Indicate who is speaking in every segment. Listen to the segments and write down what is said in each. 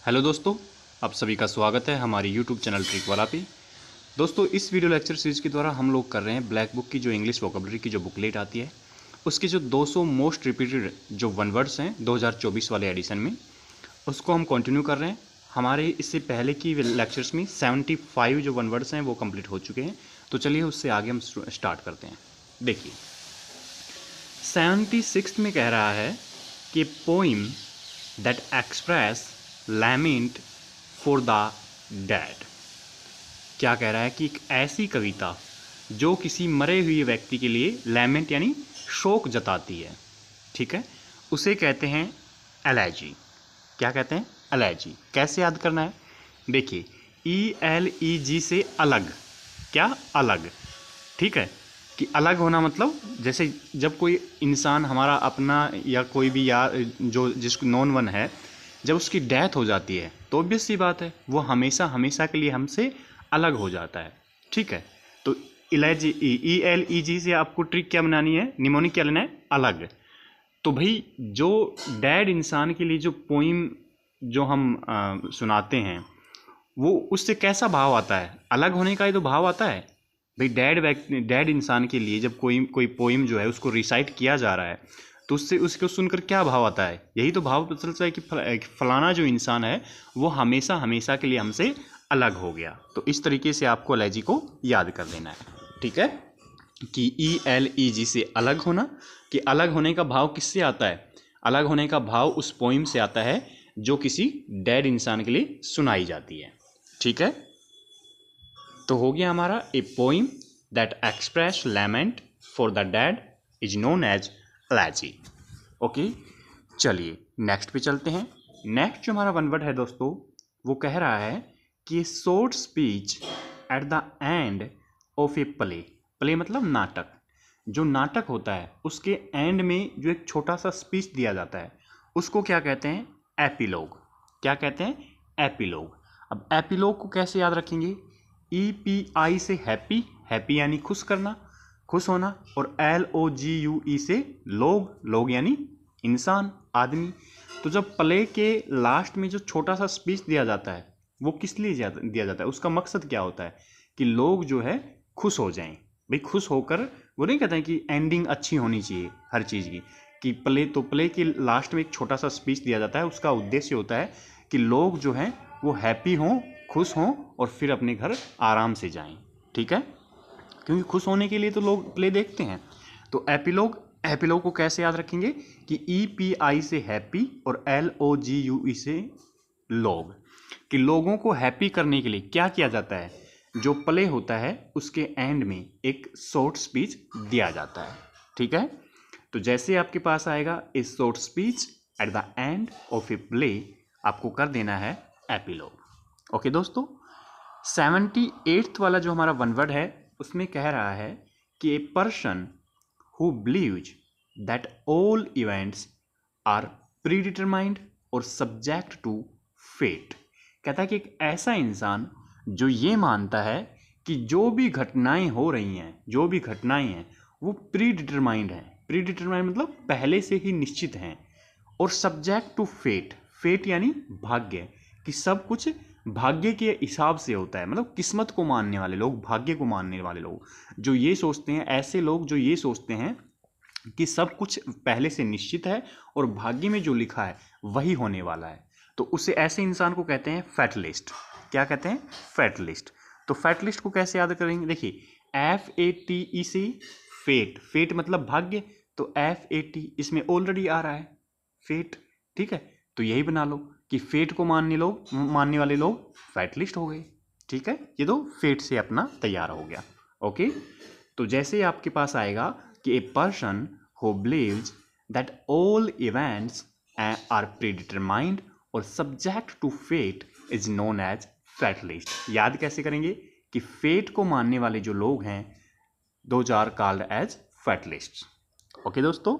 Speaker 1: Hello दोस्तों, आप सभी का स्वागत है हमारे यूट्यूब चैनल ट्रिक वाला पे। दोस्तों, इस वीडियो लेक्चर सीरीज़ के द्वारा हम लोग कर रहे हैं ब्लैक बुक की जो इंग्लिश वोकेबलरी की जो बुकलेट आती है उसके जो 200 मोस्ट रिपीटेड जो वन वर्ड्स हैं 2024 वाले एडिशन में, उसको हम कंटिन्यू कर रहे हैं। हमारे इससे पहले की लेक्चर्स में 75 जो वन वर्ड्स हैं वो कंप्लीट हो चुके हैं। तो चलिए उससे आगे हम स्टार्ट करते हैं। देखिए 76 में कह रहा है कि poem that express lament for the dead. क्या कह रहा है कि एक ऐसी कविता जो किसी मरे हुए व्यक्ति के लिए लैमेंट यानी शोक जताती है, ठीक है, उसे कहते हैं एलेजी। क्या कहते हैं? एलेजी। कैसे याद करना है? देखिए ELEG से अलग, क्या अलग, ठीक है, कि अलग होना मतलब जैसे जब कोई इंसान हमारा अपना या कोई भी यार जो जिसको नॉन वन है, जब उसकी डेथ हो जाती है तो ऑब्वियस सी बात है वो हमेशा हमेशा के लिए हमसे अलग हो जाता है, ठीक है। तो ELEG से आपको ट्रिक क्या बनानी है, निमोनिक क्या लेना है, अलग। तो भाई जो डेड इंसान के लिए जो पोइम जो हम सुनाते हैं वो उससे कैसा भाव आता है? अलग होने का ही तो भाव आता है भाई। डेड इंसान के लिए जब कोई पोइम जो है उसको रिसाइट किया जा रहा है तो उससे उसको सुनकर क्या भाव आता है? यही तो भाव पता चलता है कि फलाना जो इंसान है वो हमेशा हमेशा के लिए हमसे अलग हो गया। तो इस तरीके से आपको एलेजी को याद कर लेना है, ठीक है, कि ELEG से अलग होना, कि अलग होने का भाव किससे आता है? अलग होने का भाव उस पोइम से आता है जो किसी डेड इंसान के लिए सुनाई जाती है, ठीक है। तो हो गया हमारा a poem that express lament for the dead is known as elegy. Okay, चलिए नेक्स्ट पे चलते हैं। नेक्स्ट जो हमारा वन वर्ड है दोस्तों, वो कह रहा है कि short speech at the end of a play. Play मतलब नाटक। जो नाटक होता है उसके एंड में जो एक छोटा सा स्पीच दिया जाता है उसको क्या कहते हैं? एपिलॉग। क्या कहते हैं? एपिलॉग। अब एपिलॉग को कैसे याद रखेंगे? EPI से हैप्पी, हैप्पी यानी खुश करना, खुश होना, और LOGUE से लोग, लोग यानी इंसान, आदमी। तो जब प्ले के लास्ट में जो छोटा सा स्पीच दिया जाता है वो किस लिए दिया जाता है? उसका मकसद क्या होता है? कि लोग जो है खुश हो जाएं। भाई खुश होकर वो नहीं कहते हैं कि एंडिंग अच्छी होनी चाहिए हर चीज़ की, कि प्ले के लास्ट में एक छोटा सा स्पीच दिया जाता है। उसका उद्देश्य होता है कि लोग जो हैं वो हैप्पी हों, खुश हों और फिर अपने घर आराम से जाएं, ठीक है, क्योंकि खुश होने के लिए तो लोग प्ले देखते हैं। तो एपिलॉग, एपिलॉग को कैसे याद रखेंगे? कि EPI से हैप्पी और LOGUE से लोग, कि लोगों को हैप्पी करने के लिए क्या किया जाता है? जो प्ले होता है उसके एंड में एक शॉर्ट स्पीच दिया जाता है, ठीक है। तो जैसे आपके पास आएगा ए short speech at the end of a play, आपको कर देना है एपिलॉग। ओके दोस्तों, 78th वाला जो हमारा वन वर्ड है उसमें कह रहा है कि a person who believes that all events are predetermined और सब्जेक्ट टू फेट। कहता है कि एक ऐसा इंसान जो ये मानता है कि जो भी घटनाएं हो रही हैं, जो भी घटनाएं हैं वो प्रीडिटरमाइंड हैं। प्रीडिटरमाइंड मतलब पहले से ही निश्चित हैं, और सब्जेक्ट टू फेट, फेट यानी भाग्य, कि सब कुछ भाग्य के हिसाब से होता है। मतलब किस्मत को मानने वाले लोग, भाग्य को मानने वाले लोग जो ये सोचते हैं, ऐसे लोग जो ये सोचते हैं कि सब कुछ पहले से निश्चित है और भाग्य में जो लिखा है वही होने वाला है, तो उसे ऐसे इंसान को कहते हैं फैटलिस्ट। क्या कहते हैं? फैटलिस्ट। तो फैटलिस्ट को कैसे याद करेंगे? देखिए FATE से फेट, फेट मतलब भाग्य, तो FAT इसमें ऑलरेडी आ रहा है फेट, ठीक है, तो यही बना लो कि फेट को मानने वाले लोग फैटलिस्ट हो गए, ठीक है। ये तो फेट से अपना तैयार हो गया। ओके, तो जैसे आपके पास आएगा कि a person who believes that all events are predetermined और subject to fate is known as fatalist. याद कैसे करेंगे? कि फेट को मानने वाले जो लोग हैं those are called as fatalist. Okay दोस्तों,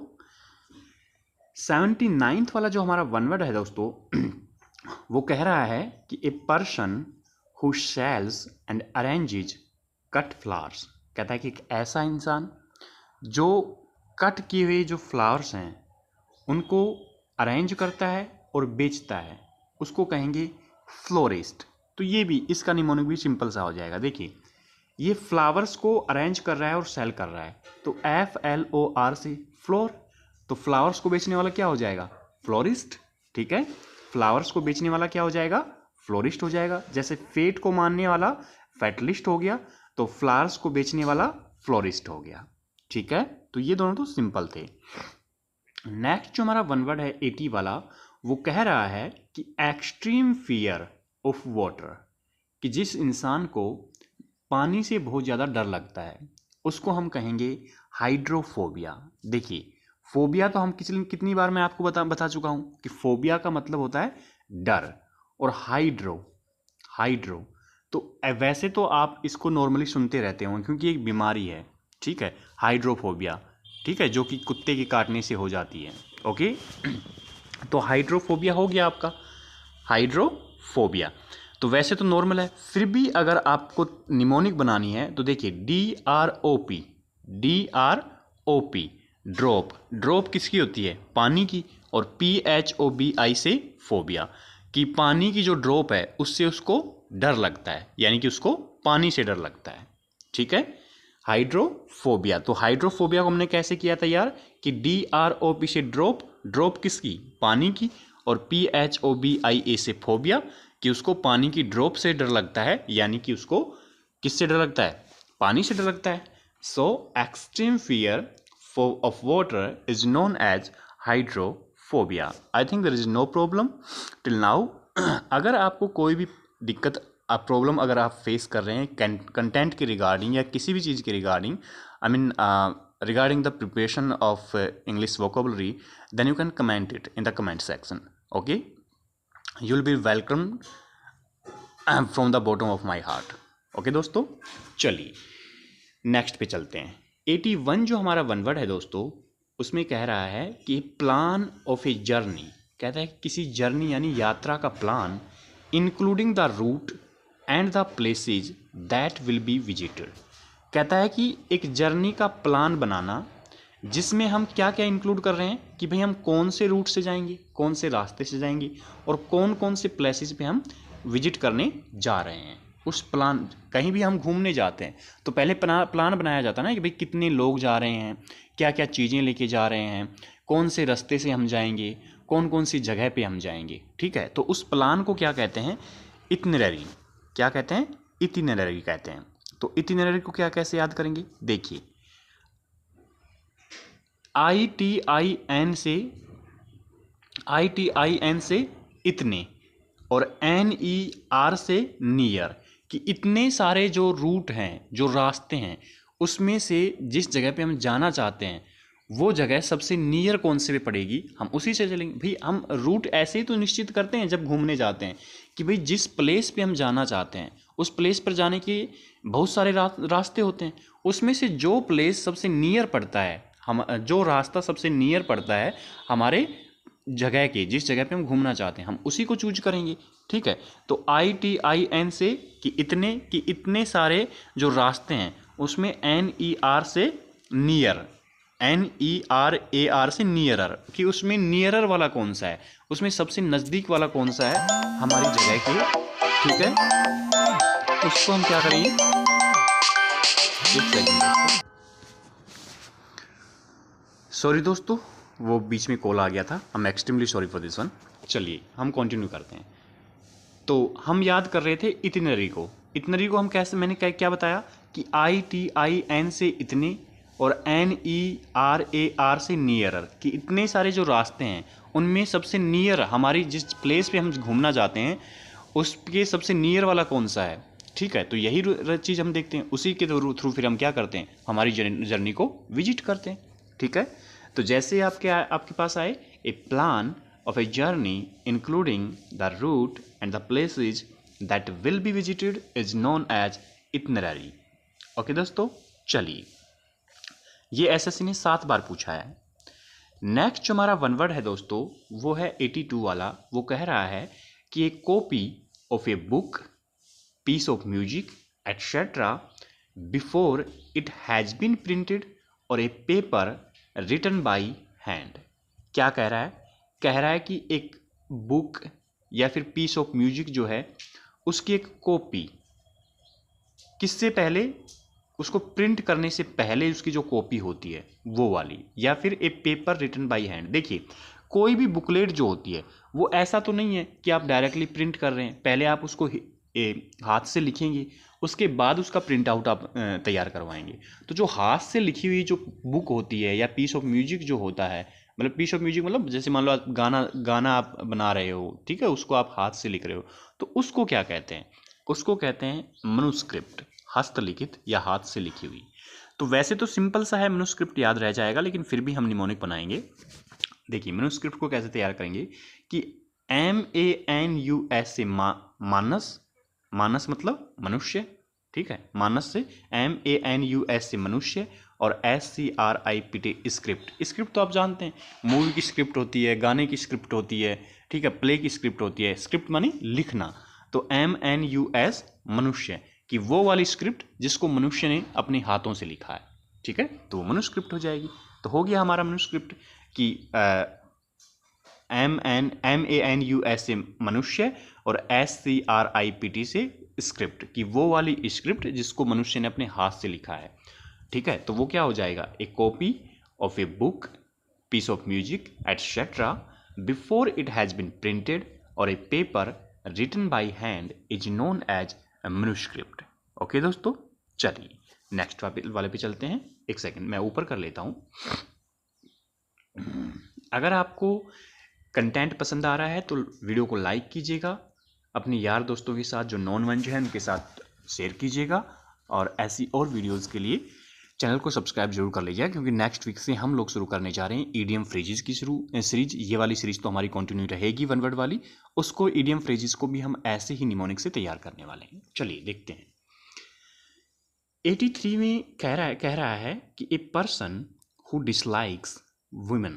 Speaker 1: 79th वाला जो हमारा वन वर्ड है दोस्तों वो कह रहा है कि a person who sells and arranges cut flowers. कहता है कि एक ऐसा इंसान जो कट किए हुए जो फ्लावर्स हैं उनको अरेंज करता है और बेचता है, उसको कहेंगे फ्लोरिस्ट। तो ये भी इसका निमोनिक भी सिंपल सा हो जाएगा। देखिए ये फ्लावर्स को अरेंज कर रहा है और सेल कर रहा है, तो FLOR से फ्लोर, तो फ्लावर्स को बेचने वाला क्या हो जाएगा? फ्लोरिस्ट। ठीक है, फ्लावर्स को बेचने वाला क्या हो जाएगा? फ्लोरिस्ट हो जाएगा। जैसे फेट को मानने वाला फेटलिस्ट हो गया, तो फ्लावर्स को बेचने वाला फ्लोरिस्ट हो गया। ठीक है, तो ये दोनों तो सिंपल थे। नेक्स्ट जो हमारा वन वर्ड है 80 वाला, वो कह रहा है कि एक्सट्रीम फियर ऑफ वाटर, कि जिस इंसान को पानी से बहुत ज़्यादा डर लगता है उसको हम कहेंगे हाइड्रोफोबिया। देखिए फोबिया तो हम कितनी बार मैं आपको बता चुका हूँ कि फोबिया का मतलब होता है डर, और हाइड्रो तो वैसे तो आप इसको नॉर्मली सुनते रहते होंगे क्योंकि एक बीमारी है। ठीक है, हाइड्रोफोबिया, ठीक है, जो कि कुत्ते के काटने से हो जाती है। ओके, तो हाइड्रोफोबिया हो गया आपका, हाइड्रोफोबिया तो वैसे तो नॉर्मल है, फिर भी अगर आपको निमोनिक बनानी है तो देखिए DROP ड्रॉप किसकी होती है? पानी की, और PHOBI से फोबिया, कि पानी की जो ड्रॉप है उससे उसको डर लगता है, यानी कि उसको पानी से डर लगता है। ठीक है, हाइड्रोफोबिया। तो हाइड्रोफोबिया को हमने कैसे किया था यार, कि DROP से ड्रॉप किसकी? पानी की, और PHOBIA से फोबिया, कि उसको पानी की ड्रॉप से डर लगता है, यानी कि उसको किससे डर लगता है? पानी से डर लगता है। So extreme fear of water is known as hydrophobia. I think there is no problem till now. अगर आपको कोई भी दिक्कत प्रॉब्लम अगर आप फेस कर रहे हैं कंटेंट के रिगार्डिंग या किसी भी चीज़ के regarding, I mean regarding the preparation of English vocabulary, then you can comment it in the comment section. Okay, you'll be welcome from the bottom of my heart. Okay दोस्तों, चलिए next पे चलते हैं। 81 जो हमारा वन वर्ड है दोस्तों, उसमें कह रहा है कि प्लान ऑफ ए जर्नी, कहता है किसी जर्नी यानी यात्रा का plan, including the route and the places that will be visited. कहता है कि एक जर्नी का प्लान बनाना जिसमें हम क्या क्या इंक्लूड कर रहे हैं कि भाई हम कौन से रूट से जाएंगे, कौन से रास्ते से जाएंगे, और कौन कौन से प्लेसेस पे हम विजिट करने जा रहे हैं। उस प्लान, कहीं भी हम घूमने जाते हैं तो पहले प्लान बनाया जाता है ना कि भाई कितने लोग जा रहे हैं, क्या क्या चीज़ें लेके जा रहे हैं, कौन से रास्ते से हम जाएंगे, कौन कौन सी जगह पे हम जाएंगे। ठीक है, तो उस प्लान को क्या कहते हैं? इटिनरी। क्या कहते हैं? इटिनरी कहते हैं। तो इटिनरी को क्या कैसे याद करेंगे? देखिए ITIN से इतने, और NER से नियर, कि इतने सारे जो रूट हैं, जो रास्ते हैं, उसमें से जिस जगह पे हम जाना चाहते हैं वो जगह सबसे नियर कौन से पे पड़ेगी, हम उसी से चलेंगे। भाई हम रूट ऐसे ही तो निश्चित करते हैं जब घूमने जाते हैं कि भाई जिस प्लेस पे हम जाना चाहते हैं उस प्लेस पर जाने के बहुत सारे रास्ते होते हैं, उसमें से जो प्लेस सबसे नियर पड़ता है, हम जो रास्ता सबसे नियर पड़ता है हमारे जगह के, जिस जगह पे हम घूमना चाहते हैं, हम उसी को चूज करेंगे। ठीक है, तो ITIN से कि इतने सारे जो रास्ते हैं, उसमें NER से नियर, NERAR से नियरर, कि उसमें नियरर वाला कौन सा है, उसमें सबसे नज़दीक वाला कौन सा है हमारी जगह के। ठीक है, उसको हम क्या करेंगे, सॉरी दोस्तों वो बीच में कॉल आ गया था, I am extremely sorry for this one. चलिए हम कंटिन्यू करते हैं। तो हम याद कर रहे थे इटिनरी को हम कैसे, मैंने क्या बताया कि ITIN से इतने और NERAR से नियरर, कि इतने सारे जो रास्ते हैं उनमें सबसे नियर हमारी जिस प्लेस पे हम घूमना चाहते हैं उसके सबसे नियर वाला कौन सा है। ठीक है, तो यही चीज़ हम देखते हैं, उसी के थ्रू फिर हम क्या करते हैं, हमारी जर्नी को विजिट करते हैं। ठीक है, तो जैसे आपके पास आए a plan of a journey including the route and the places that will be visited is known as itinerary. Okay दोस्तों, चलिए ये SSC ने 7 बार पूछा है। नेक्स्ट जो हमारा वन वर्ड है दोस्तों वो है 82 वाला, वो कह रहा है कि a copy of a book, piece of music etcetera before it has been printed, और a paper written by hand. क्या कह रहा है? कह रहा है कि एक बुक, या फिर पीस ऑफ म्यूजिक जो है उसकी एक कॉपी, किससे पहले, उसको प्रिंट करने से पहले उसकी जो कॉपी होती है वो वाली, या फिर ए पेपर रिटन बाय हैंड। देखिए कोई भी बुकलेट जो होती है वो ऐसा तो नहीं है कि आप डायरेक्टली प्रिंट कर रहे हैं, पहले आप उसको हाथ से लिखेंगे, उसके बाद उसका प्रिंट आउट आप तैयार करवाएंगे। तो जो हाथ से लिखी हुई जो बुक होती है या पीस ऑफ म्यूजिक जो होता है, मतलब पीस ऑफ म्यूजिक मतलब जैसे मान लो आप गाना आप बना रहे हो, ठीक है, उसको आप हाथ से लिख रहे हो, तो उसको क्या कहते हैं, उसको कहते हैं मनुस्क्रिप्ट, हस्तलिखित या हाथ से लिखी हुई। तो वैसे तो सिंपल सा है, मनुस्क्रिप्ट याद रह जाएगा, लेकिन फिर भी हम निमोनिक बनाएंगे। देखिए मनुस्क्रिप्ट को कैसे तैयार करेंगे कि MANUS से मानस, मानस मतलब मनुष्य, ठीक है, मानस से, MANUS से मनुष्य, और SCRIPT स्क्रिप्ट। स्क्रिप्ट तो आप जानते हैं, मूवी की स्क्रिप्ट होती है, गाने की स्क्रिप्ट होती है, ठीक है, प्ले की स्क्रिप्ट होती है। स्क्रिप्ट मानी लिखना, तो MNUS मनुष्य कि वो वाली स्क्रिप्ट जिसको मनुष्य ने अपने हाथों से लिखा है, ठीक है, तो वो मनुस्क्रिप्ट हो जाएगी। तो हो गया हमारा मनुस्क्रिप्ट कि MANUS से मनुष्य और SCRIPT से स्क्रिप्ट कि वो वाली स्क्रिप्ट जिसको मनुष्य ने अपने हाथ से लिखा है, ठीक है। तो वो क्या हो जाएगा, a copy of a book, piece of music etcetera before it has been printed, और a paper written by hand is known as manuscript. Okay दोस्तों, चलिए नेक्स्ट वाले पे चलते हैं। एक सेकंड मैं ऊपर कर लेता हूँ। अगर आपको कंटेंट पसंद आ रहा है तो वीडियो को लाइक कीजिएगा, अपने यार दोस्तों के साथ जो नॉन वंज हैं उनके साथ शेयर कीजिएगा, और ऐसी और वीडियोस के लिए चैनल को सब्सक्राइब जरूर कर लीजिएगा, क्योंकि नेक्स्ट वीक से हम लोग शुरू करने जा रहे हैं ईडियम फ्रेजेस की सीरीज। ये वाली सीरीज तो हमारी कंटिन्यू रहेगी वन वर्ड वाली, उसको ईडियम फ्रेजेस को भी हम ऐसे ही निमोनिक से तैयार करने वाले हैं। चलिए देखते हैं। 83 में कह रहा है कि a person who dislikes women,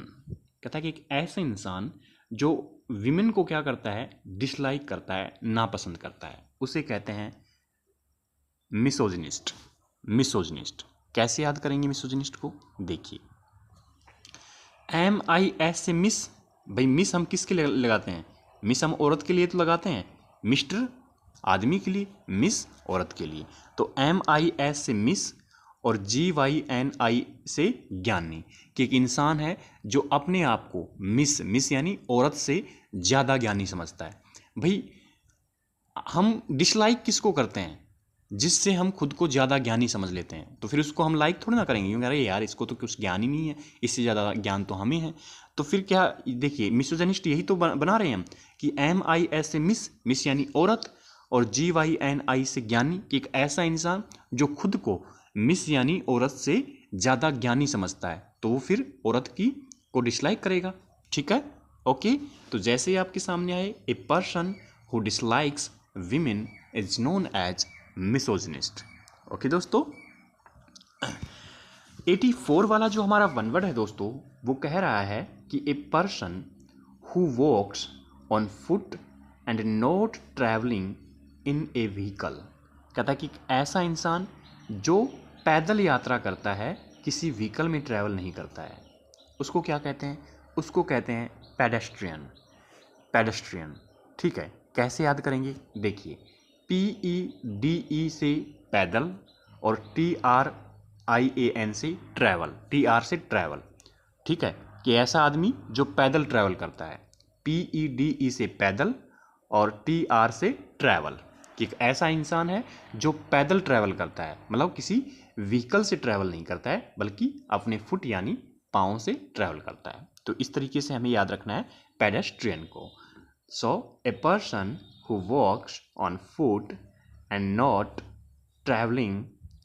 Speaker 1: कहता है कि एक ऐसा इंसान जो विमेन को क्या करता है, डिसलाइक करता है, नापसंद करता है, उसे कहते हैं मिसोजिनिस्ट। मिसोजिनिस्ट कैसे याद करेंगे मिसोजिनिस्ट को, देखिए MIS से मिस, भाई मिस हम किसके लिए लगाते हैं, मिस हम औरत के लिए तो लगाते हैं, मिस्टर आदमी के लिए, मिस औरत के लिए। तो MIS से मिस और GYNI से ज्ञानी, कि एक इंसान है जो अपने आप को मिस यानी औरत से ज़्यादा ज्ञानी समझता है। भाई हम डिसलाइक किसको करते हैं, जिससे हम खुद को ज़्यादा ज्ञानी समझ लेते हैं, तो फिर उसको हम लाइक थोड़ी ना करेंगे, क्योंकि अरे यार इसको तो कुछ ज्ञान ही नहीं है, इससे ज़्यादा ज्ञान तो हमें है। तो फिर क्या, देखिए मिसोजिनिस्ट यही तो बना रहे हैं हम कि MIS से मिस यानी औरत, और GYNI से ज्ञानी, कि एक ऐसा इंसान जो खुद को मिस यानी औरत से ज़्यादा ज्ञानी समझता है, तो वो फिर औरत की को डिसलाइक करेगा, ठीक है। ओके, तो जैसे ही आपके सामने आए, a person who dislikes women is known as misogynist. Okay दोस्तों, 84 वाला जो हमारा वन वर्ड है दोस्तों, वो कह रहा है कि a person who walks on foot and not travelling in a vehicle, कहता है कि ऐसा इंसान जो पैदल यात्रा करता है, किसी व्हीकल में ट्रैवल नहीं करता है, उसको क्या कहते हैं, उसको कहते हैं पेडेस्ट्रियन। पेडेस्ट्रियन, ठीक है, कैसे याद करेंगे, देखिए PEDE से पैदल और TRIAN से ट्रैवल, TR से ट्रैवल, ठीक है, कि ऐसा आदमी जो पैदल ट्रैवल करता है, PEDE से पैदल और TR से ट्रैवल, कि एक ऐसा इंसान है जो पैदल ट्रैवल करता है, मतलब किसी व्हीकल से ट्रैवल नहीं करता है, बल्कि अपने फुट यानी पाँव से ट्रैवल करता है। तो इस तरीके से हमें याद रखना है पेडेस्ट्रियन को। So a person who walks on foot and not travelling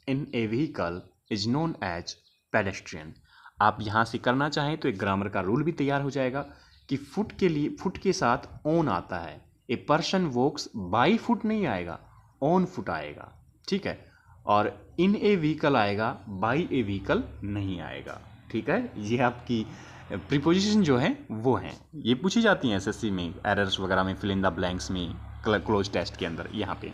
Speaker 1: in a vehicle is known as pedestrian. आप यहाँ से करना चाहें तो एक ग्रामर का रूल भी तैयार हो जाएगा कि फुट के लिए, फुट के साथ ऑन आता है, a person walks by foot नहीं आएगा, ऑन फुट आएगा, ठीक है, और इन ए व्हीकल आएगा, बाई ए व्हीकल नहीं आएगा, ठीक है। ये आपकी प्रीपोजिशन जो है वो हैं, ये पूछी जाती हैं SSC में, एरर्स वगैरह में, फिल इन द ब्लैंक्स में, क्लोज टेस्ट के अंदर। यहाँ पे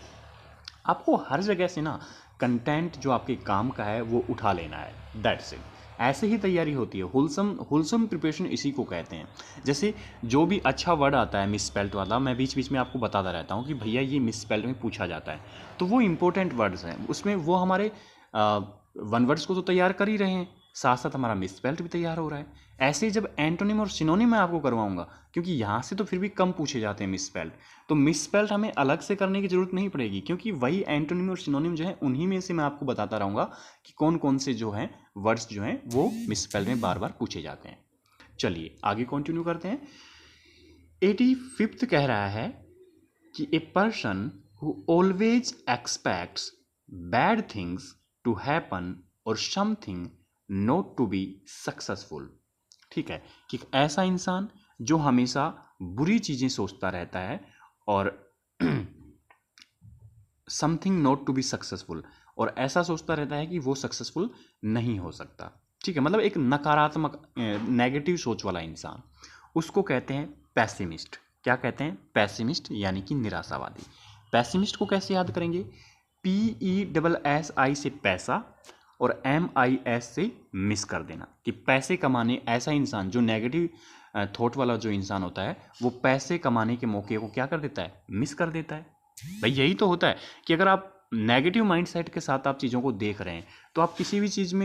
Speaker 1: आपको हर जगह से ना कंटेंट जो आपके काम का है वो उठा लेना है, दैट्स इट। ऐसे ही तैयारी होती है। होलसम होलसम प्रिपरेशन इसी को कहते हैं। जैसे जो भी अच्छा वर्ड आता है मिस स्पेल्ट वाला, मैं बीच बीच में आपको बताता रहता हूँ कि भैया ये मिस स्पेल्ट में पूछा जाता है, तो वो इंपॉर्टेंट वर्ड्स हैं, उसमें वो हमारे वन वर्ड्स को तो तैयार कर ही रहे हैं, साथ साथ हमारा मिस स्पेल्ट भी तैयार हो रहा है। ऐसे ही जब एंटोनिम और सिनोनिम मैं आपको करवाऊंगा, क्योंकि यहाँ से तो फिर भी कम पूछे जाते हैं मिस स्पेल्ट, तो मिस स्पेल्ट हमें अलग से करने की जरूरत नहीं पड़ेगी, क्योंकि वही एंटोनिम और सिनोनिम जो है उन्हीं में से मैं आपको बताता रहूँगा कि कौन कौन से जो हैं वर्ड्स जो हैं वो मिस स्पेल्ट में बार बार पूछे जाते हैं। चलिए आगे कंटिन्यू करते हैं। 85th कह रहा है कि a person who always expects bad things to happen और something not to be successful. ठीक है, कि ऐसा इंसान जो हमेशा बुरी चीज़ें सोचता रहता है और something not to be successful, और ऐसा सोचता रहता है कि वो सक्सेसफुल नहीं हो सकता। ठीक है, मतलब एक नकारात्मक नेगेटिव सोच वाला इंसान, उसको कहते हैं पैसिमिस्ट। क्या कहते हैं? पैसिमिस्ट, यानी कि निराशावादी। पैसिमिस्ट को कैसे याद करेंगे? PESSI से पैसा और MIS से मिस कर देना, कि पैसे कमाने, ऐसा इंसान जो नेगेटिव थॉट वाला जो इंसान होता है वो पैसे कमाने के मौके को क्या कर देता है? मिस कर देता है। भाई यही तो होता है कि अगर आप नेगेटिव माइंडसेट के साथ आप चीज़ों को देख रहे हैं तो आप किसी भी चीज़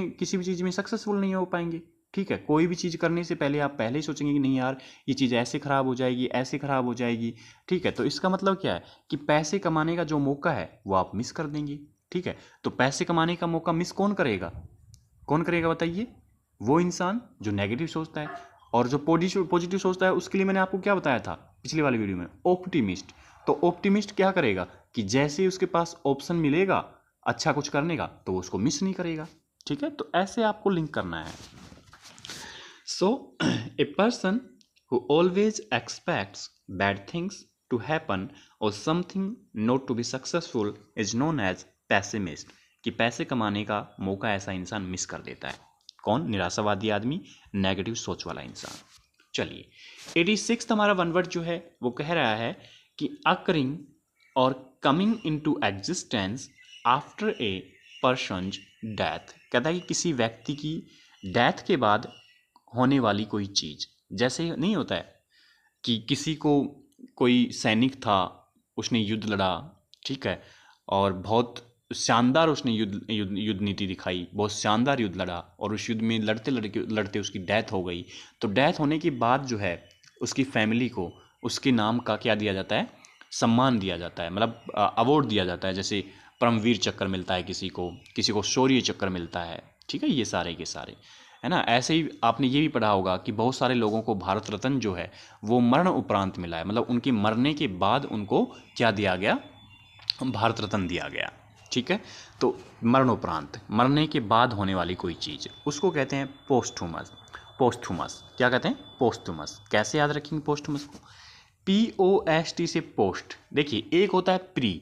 Speaker 1: में सक्सेसफुल नहीं हो पाएंगे। ठीक है, कोई भी चीज़ करने से पहले आप पहले ही सोचेंगे कि नहीं यार ये चीज़ ऐसे ख़राब हो जाएगी, ऐसे ख़राब हो जाएगी। ठीक है, तो इसका मतलब क्या है कि पैसे कमाने का जो मौका है वो आप मिस कर देंगे। ठीक है, तो पैसे कमाने का मौका मिस कौन करेगा? कौन करेगा बताइए? वो इंसान जो नेगेटिव सोचता है, और जो पॉजिटिव सोचता है उसके लिए मैंने आपको क्या बताया था पिछली वाली वीडियो में? ऑप्टिमिस्ट। तो ऑप्टिमिस्ट क्या करेगा कि जैसे ही उसके पास ऑप्शन मिलेगा अच्छा कुछ करने का तो वो उसको मिस नहीं करेगा। ठीक है, तो ऐसे आपको लिंक करना है। So a person who always expects bad things to happen और something not to be successful is known as pessimist, कि पैसे कमाने का मौका ऐसा इंसान मिस कर देता है। कौन? निराशावादी आदमी, नेगेटिव सोच वाला इंसान। चलिए 86 हमारा वन वर्ड जो है वो कह रहा है कि अकरिंग और coming into existence after a person's death. कहता है कि किसी व्यक्ति की डेथ के बाद होने वाली कोई चीज़, जैसे नहीं होता है कि किसी को, कोई सैनिक था, उसने युद्ध लड़ा, ठीक है, और बहुत शानदार उसने युद्ध नीति दिखाई, बहुत शानदार युद्ध लड़ा, और उस युद्ध में लड़ते लड़ते लड़ते उसकी डेथ हो गई। तो डेथ होने के बाद जो है उसकी फैमिली को उसके नाम का क्या दिया जाता है? सम्मान दिया जाता है, मतलब अवार्ड दिया जाता है। जैसे परमवीर चक्र मिलता है किसी को शौर्य चक्र मिलता है। ठीक है, ये सारे के सारे है ना। ऐसे ही आपने ये भी पढ़ा होगा कि बहुत सारे लोगों को भारत रत्न जो है वो मरण उपरांत मिला है, मतलब उनके मरने के बाद उनको क्या दिया गया? भारत रत्न दिया गया। ठीक है, तो मरणोपरांत, मरने के बाद होने वाली कोई चीज़, उसको कहते हैं पोस्टहुमस। पोस्टहुमस क्या कहते हैं? पोस्टहुमस। कैसे याद रखेंगे पोस्टहुमस को? POST से पोस्ट। देखिए एक होता है प्री,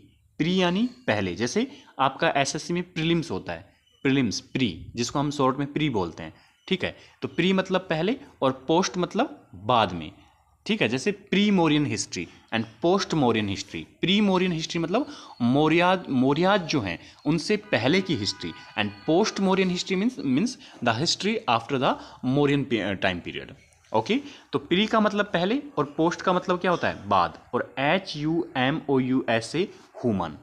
Speaker 1: प्री यानी पहले, जैसे आपका SSC में प्रीलिम्स होता है, प्रीलिम्स प्री, जिसको हम शॉर्ट में प्री बोलते हैं। ठीक है, तो प्री मतलब पहले और पोस्ट मतलब बाद में। ठीक है, जैसे pre Mauryan history and post Mauryan history. Pre Mauryan history मतलब मौर्याज जो हैं उनसे पहले की history, and post Mauryan history means the history after the Mauryan time period. Okay, तो प्री का मतलब पहले और पोस्ट का मतलब क्या होता है? बाद। और HUMOUS से ह्यूमन,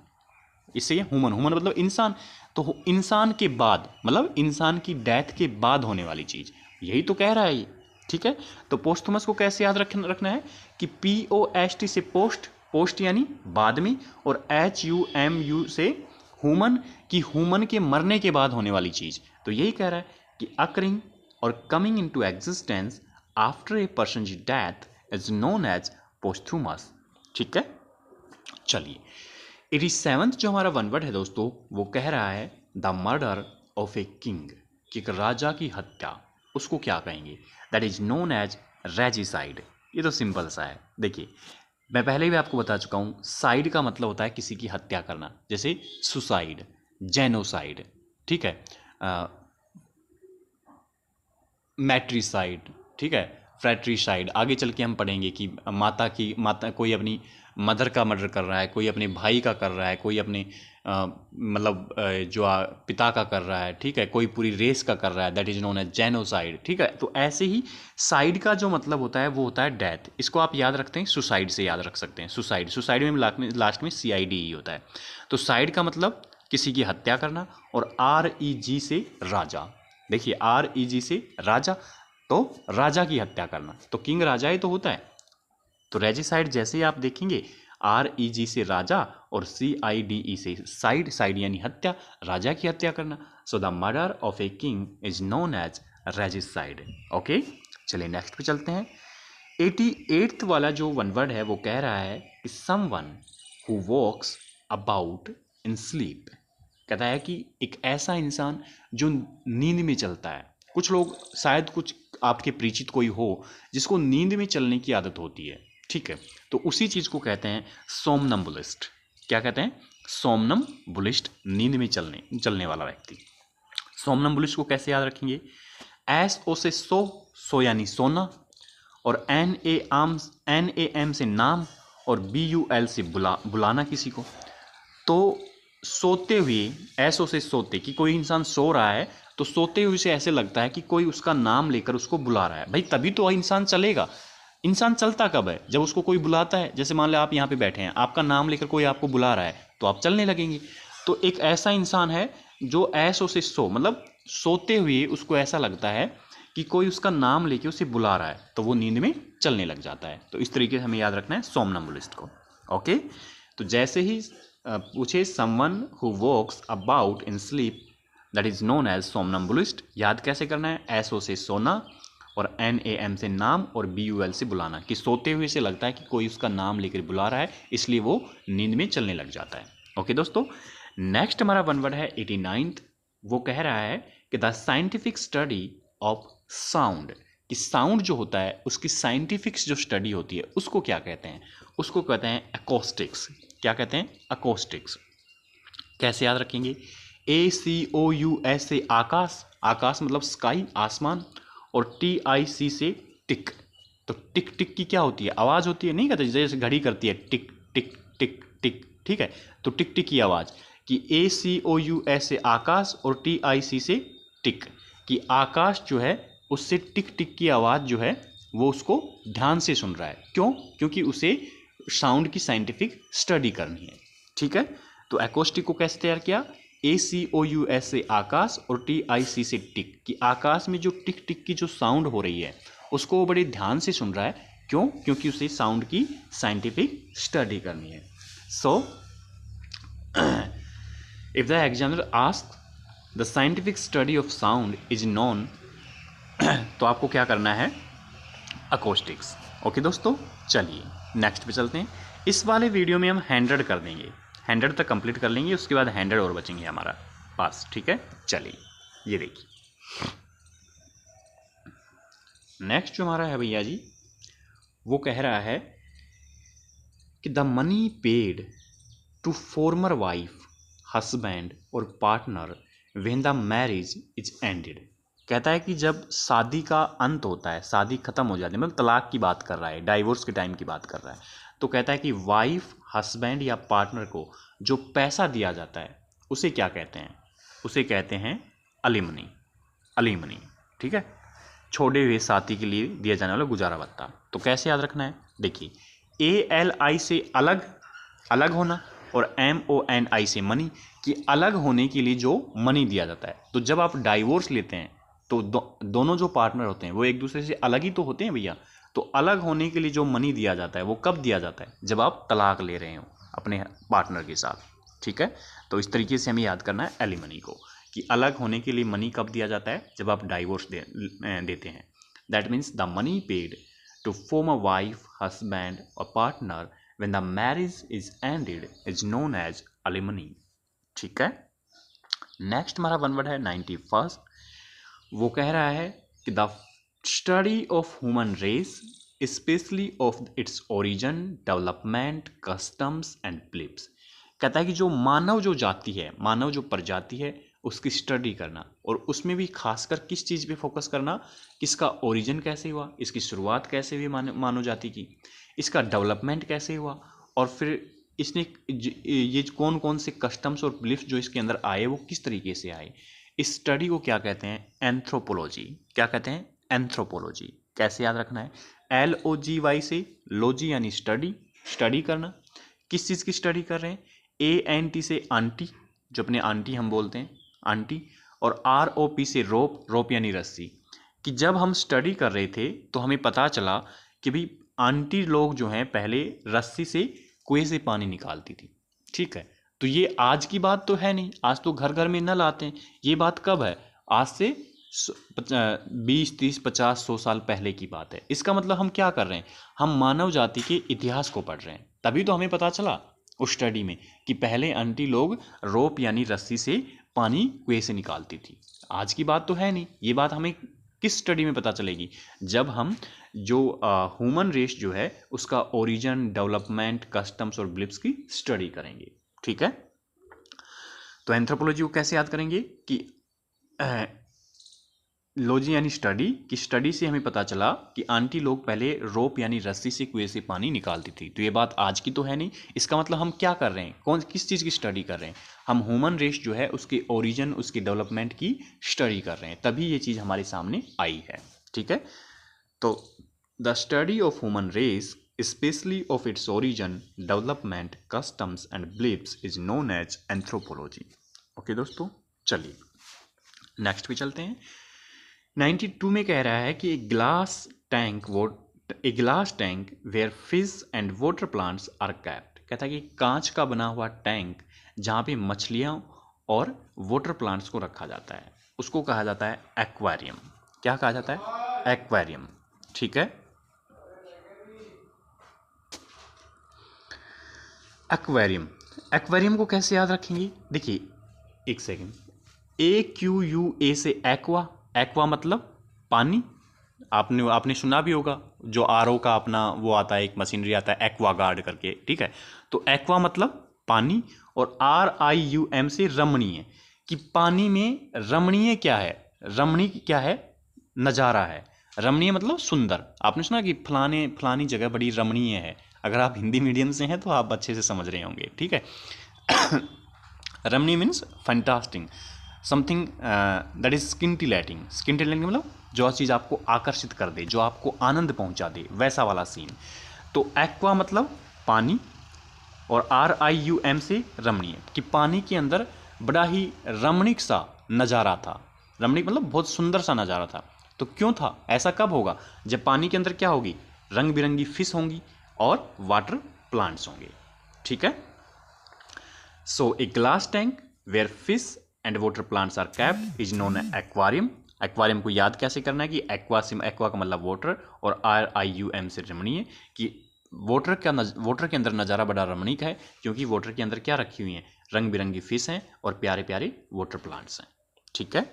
Speaker 1: इससे ह्यूमन, ह्यूमन मतलब इंसान। तो इंसान के बाद मतलब इंसान की डेथ के बाद होने वाली चीज़, यही तो कह रहा है ये। ठीक है, तो पोस्टहुमस को कैसे याद रखना है कि POST से पोस्ट, पोस्ट यानी बाद में, और HUMU से ह्यूमन, की ह्यूमन के मरने के बाद होने वाली चीज़। तो यही कह रहा है कि अकरिंग और coming into existence after a person death is known as posthumous. ठीक है, चलिए 87th जो हमारा वन वर्ड है दोस्तों वो कह रहा है the murder of a king, कि एक राजा की हत्या, उसको क्या कहेंगे? That is known as regicide. ये तो सिंपल सा है। देखिए मैं पहले भी आपको बता चुका हूँ, साइड का मतलब होता है किसी की हत्या करना, जैसे सुसाइड, जेनोसाइड, ठीक है, मैट्रिसाइड, ठीक है, फ्रैट्रिसाइड, आगे चल के हम पढ़ेंगे कि माता कोई अपनी मदर का मर्डर कर रहा है, कोई अपने भाई का कर रहा है, कोई अपने पिता का कर रहा है, ठीक है, कोई पूरी रेस का कर रहा है, that is known as genocide, ठीक है। तो ऐसे ही साइड का जो मतलब होता है वो होता है डेथ। इसको आप याद रखते हैं सुसाइड से याद रख सकते हैं, सुसाइड में लास्ट में CID होता है। तो साइड का मतलब किसी की हत्या करना, और REG से राजा, देखिए REG से राजा, तो राजा की हत्या करना, तो किंग राजा ही तो होता है। तो रेजिसाइड जैसे ही आप देखेंगे REG से राजा और CIDE से साइड यानी हत्या, राजा की हत्या करना। So the murder of a king is known as regicide. Okay, चलिए नेक्स्ट पे चलते हैं। 88th वाला जो वन वर्ड है वो कह रहा है कि someone who walks about in sleep. कहता है कि एक ऐसा इंसान जो नींद में चलता है। कुछ लोग, शायद कुछ आपके परिचित कोई हो जिसको नींद में चलने की आदत होती है, ठीक है, तो उसी चीज को कहते हैं सोमनम्बुलिस्ट। क्या कहते हैं? सोमनम्बुलिस्ट, नींद में चलने वाला व्यक्ति। सोमनम्बुलिस्ट को कैसे याद रखेंगे? SO से सो यानी सोना, और NAM से नाम, और BUL से बुलाना किसी को। तो सोते हुए, SO से सोते, कि कोई इंसान सो रहा है तो सोते हुए से ऐसे लगता है कि कोई उसका नाम लेकर उसको बुला रहा है। भाई तभी तो इंसान चलेगा। इंसान चलता कब है? जब उसको कोई बुलाता है। जैसे मान लो आप यहाँ पे बैठे हैं, आपका नाम लेकर कोई आपको बुला रहा है तो आप चलने लगेंगे। तो एक ऐसा इंसान है जो SO से सो, मतलब सोते हुए उसको ऐसा लगता है कि कोई उसका नाम लेके उसे बुला रहा है, तो वो नींद में चलने लग जाता है। तो इस तरीके से हमें याद रखना है सोमनम्बुलिस्ट को। ओके, तो जैसे ही पूछे someone who walks about in sleep, that is known as somnambulist, याद कैसे करना है? SO से सोना, और NAM से नाम, और BUL से बुलाना, कि सोते हुए से लगता है कि कोई उसका नाम लेकर बुला रहा है, इसलिए वो नींद में चलने लग जाता है। ओके दोस्तों, नेक्स्ट हमारा वन वर्ड है 89th। वो कह रहा है कि the scientific study of sound, कि साउंड जो होता है उसकी साइंटिफिक्स जो स्टडी होती है उसको क्या कहते हैं? उसको कहते हैं अकोस्टिक्स। क्या कहते हैं? अकोस्टिक्स। कैसे याद रखेंगे? ACOUS से आकाश, आकाश मतलब स्काई, आसमान, और TIC से टिक। तो टिक टिक की क्या होती है? आवाज़ होती है, नहीं कहते जैसे घड़ी करती है टिक टिक टिक टिक, ठीक है, तो टिक टिक की आवाज़। कि ACOUS से आकाश, और TIC से टिक, कि आकाश जो है उससे टिक टिक की आवाज़ जो है वो उसको ध्यान से सुन रहा है। क्यों? क्योंकि उसे साउंड की साइंटिफिक स्टडी करनी है, ठीक है। तो एकोस्टिक को कैसे तैयार किया? ACOUS से आकाश, और TIC से टिक, कि आकाश में जो टिक टिक की जो साउंड हो रही है उसको वो बड़े ध्यान से सुन रहा है। क्यों? क्योंकि उसे साउंड की साइंटिफिक स्टडी करनी है। So if the examiner ask the scientific study of sound is non, तो आपको क्या करना है? अकोस्टिक्स। ओके दोस्तों, चलिए नेक्स्ट पे चलते हैं। इस वाले वीडियो में हम 100 कर देंगे, 100 तक कंप्लीट कर लेंगे, उसके बाद 100 और बचेंगे हमारा पास, ठीक है। चलिए ये देखिए, नेक्स्ट जो हमारा है भैया जी, वो कह रहा है कि the money paid to former wife, husband और partner when the marriage is ended. कहता है कि जब शादी का अंत होता है, शादी खत्म हो जाती है, मतलब तलाक की बात कर रहा है, डाइवोर्स के टाइम की बात कर रहा है, तो कहता है कि वाइफ, हस्बैंड या पार्टनर को जो पैसा दिया जाता है उसे क्या कहते हैं? उसे कहते हैं अलिमनी, अलिमनी, ठीक है, छोड़े हुए साथी के लिए दिया जाने वाला गुजारा भत्ता। तो कैसे याद रखना है? देखिए, ALI से अलग, अलग होना, और MONI से मनी, कि अलग होने के लिए जो मनी दिया जाता है। तो जब आप डाइवोर्स लेते हैं तो दोनों जो पार्टनर होते हैं वो एक दूसरे से अलग ही तो होते हैं भैया। तो अलग होने के लिए जो मनी दिया जाता है वो कब दिया जाता है? जब आप तलाक ले रहे हो अपने पार्टनर के साथ, ठीक है। तो इस तरीके से हमें याद करना है एलिमनी को, कि अलग होने के लिए मनी कब दिया जाता है? जब आप डाइवोर्स देते हैं। That means the money paid to form a wife, husband और partner when the marriage is ended is known as alimony, ठीक है। नेक्स्ट हमारा वन वर्ड है 91st। वो कह रहा है कि the study of human race, specially of its origin, development, customs and beliefs. कहता है कि जो मानव जो जाति है, मानव जो प्रजाति है, उसकी स्टडी करना, और उसमें भी खासकर किस चीज़ पे फोकस करना, इसका ओरिजिन कैसे हुआ, इसकी शुरुआत कैसे हुई मानव जाति की, इसका डेवलपमेंट कैसे हुआ, और फिर इसने ये कौन कौन से कस्टम्स और बिलीफ्स जो इसके अंदर आए वो किस तरीके से आए। इस स्टडी को क्या कहते हैं, एंथ्रोपोलॉजी। क्या कहते हैं, एंथ्रोपोलॉजी। कैसे याद रखना है, LOGY से लॉजी यानी स्टडी, स्टडी करना। किस चीज़ की स्टडी कर रहे हैं, ANT से आंटी, जो अपने आंटी हम बोलते हैं आंटी, और ROP से रोप, रोप यानी रस्सी। कि जब हम स्टडी कर रहे थे तो हमें पता चला कि भाई आंटी लोग जो हैं पहले रस्सी से कुएं से पानी निकालती थी, ठीक है। तो ये आज की बात तो है नहीं, आज तो घर घर में नल आते हैं। ये बात कब है, आज से 20, 30, 50, 100 साल पहले की बात है। इसका मतलब हम क्या कर रहे हैं, हम मानव जाति के इतिहास को पढ़ रहे हैं। तभी तो हमें पता चला उस स्टडी में कि पहले आंटी लोग रोप यानी रस्सी से पानी कुएं से निकालती थी। आज की बात तो है नहीं। ये बात हमें किस स्टडी में पता चलेगी, जब हम जो ह्यूमन रेस जो है उसका ओरिजिन, डेवलपमेंट, कस्टम्स और बिलीफ्स की स्टडी करेंगे, ठीक है। तो एंथ्रोपोलॉजी को कैसे याद करेंगे कि लॉजी यानी स्टडी, की स्टडी से हमें पता चला कि आंटी लोग पहले रोप यानी रस्सी से कुएं से पानी निकालती थी। तो ये बात आज की तो है नहीं। इसका मतलब हम क्या कर रहे हैं, किस चीज़ की स्टडी कर रहे हैं, हम ह्यूमन रेस जो है उसके ओरिजिन, उसकी डेवलपमेंट की स्टडी कर रहे हैं, तभी ये चीज़ हमारे सामने आई है, ठीक है। तो the study of human race specially of its origin, development, customs and beliefs is known as anthropology. Okay दोस्तों, चलिए नेक्स्ट पे चलते हैं। 92 में कह रहा है कि a glass tank where fish and water plants are kept. कहता है कि कांच का बना हुआ टैंक जहाँ पे मछलियाँ और वाटर प्लांट्स को रखा जाता है उसको कहा जाता है एक्वेरियम। क्या कहा जाता है, एक्वेरियम, ठीक है। एक्वेरियम, एक्वेरियम को कैसे याद रखेंगे, देखिए एक सेकेंड, AQUA से एक्वा, एक्वा मतलब पानी। आपने सुना भी होगा, जो RO का अपना वो आता है, एक मशीनरी आता है एक्वा गार्ड करके, ठीक है। तो एक्वा मतलब पानी, और RIUM से रमणीय, कि पानी में रमणीय क्या है, रमणीय क्या है, नज़ारा है। रमणीय मतलब सुंदर। आपने सुना कि फलानी जगह बड़ी रमणीय है। अगर आप हिंदी मीडियम से हैं तो आप अच्छे से समझ रहे होंगे, ठीक है। रमणीय means fantastic, something that is scintillating. Scintillating मतलब जो चीज़ आपको आकर्षित कर दे, जो आपको आनंद पहुंचा दे, वैसा वाला सीन। तो एक्वा मतलब पानी, और RIUM से रमणीय, कि पानी के अंदर बड़ा ही रमणीक सा नज़ारा था। रमणीक मतलब बहुत सुंदर सा नज़ारा था। तो क्यों था, ऐसा कब होगा, जब पानी के अंदर क्या होगी, रंग बिरंगी फिश होंगी और वाटर प्लांट्स होंगे, ठीक है। So a glass tank where fish and water plants are kept is known aquarium. Aquarium को याद कैसे करना है कि एक्वा का मतलब वाटर, और RIUM से रमणीय, कि वाटर के अंदर नज़ारा बड़ा रमणीक है, क्योंकि वाटर के अंदर क्या रखी हुई है, रंग बिरंगी फिश हैं और प्यारे प्यारे वाटर प्लांट्स हैं, ठीक है।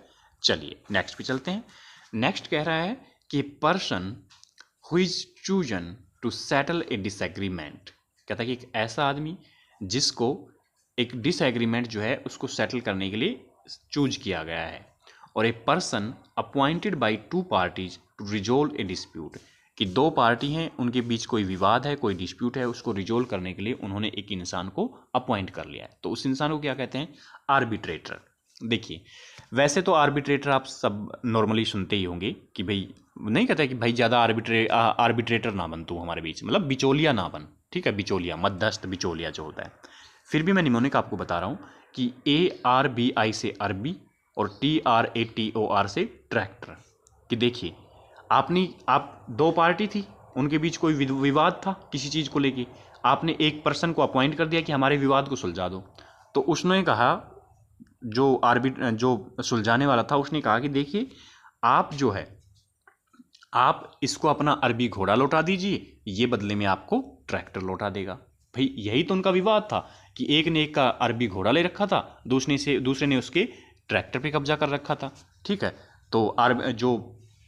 Speaker 1: चलिए नेक्स्ट पे चलते हैं। नेक्स्ट कह रहा है कि person who is chosen to settle a disagreement. कहता है कि एक ऐसा आदमी जिसको एक डिसएग्रीमेंट जो है उसको सेटल करने के लिए चूज किया गया है, और a person appointed by 2 parties to resolve a dispute, कि 2 पार्टी हैं, उनके बीच कोई विवाद है, कोई डिस्प्यूट है, उसको रिजोल्व करने के लिए उन्होंने एक इंसान को अपॉइंट कर लिया है। तो उस इंसान को क्या कहते हैं, आर्बिट्रेटर। देखिए वैसे तो आर्बिट्रेटर आप सब नॉर्मली सुनते ही होंगे कि भाई नहीं कहते कि भाई ज़्यादा आर्बिट्रेटर ना बन तू हमारे बीच, मतलब बिचौलिया ना बन, ठीक है, बिचौलिया, मध्यस्थ बिचौलिया जो होता है। फिर भी मैं निमोनिक आपको बता रहा हूँ कि ARBI से अरबी और TRATOR से ट्रैक्टर। कि देखिए आप 2 पार्टी थी, उनके बीच कोई विवाद था किसी चीज़ को लेके, आपने एक पर्सन को अपॉइंट कर दिया कि हमारे विवाद को सुलझा दो। तो उसने कहा, जो सुलझाने वाला था उसने कहा कि देखिए आप जो है आप इसको अपना अरबी घोड़ा लौटा दीजिए, ये बदले में आपको ट्रैक्टर लौटा देगा। भाई यही तो उनका विवाद था कि एक ने एक का अरबी घोड़ा ले रखा था, दूसरे ने उसके ट्रैक्टर पे कब्जा कर रखा था, ठीक है। तो जो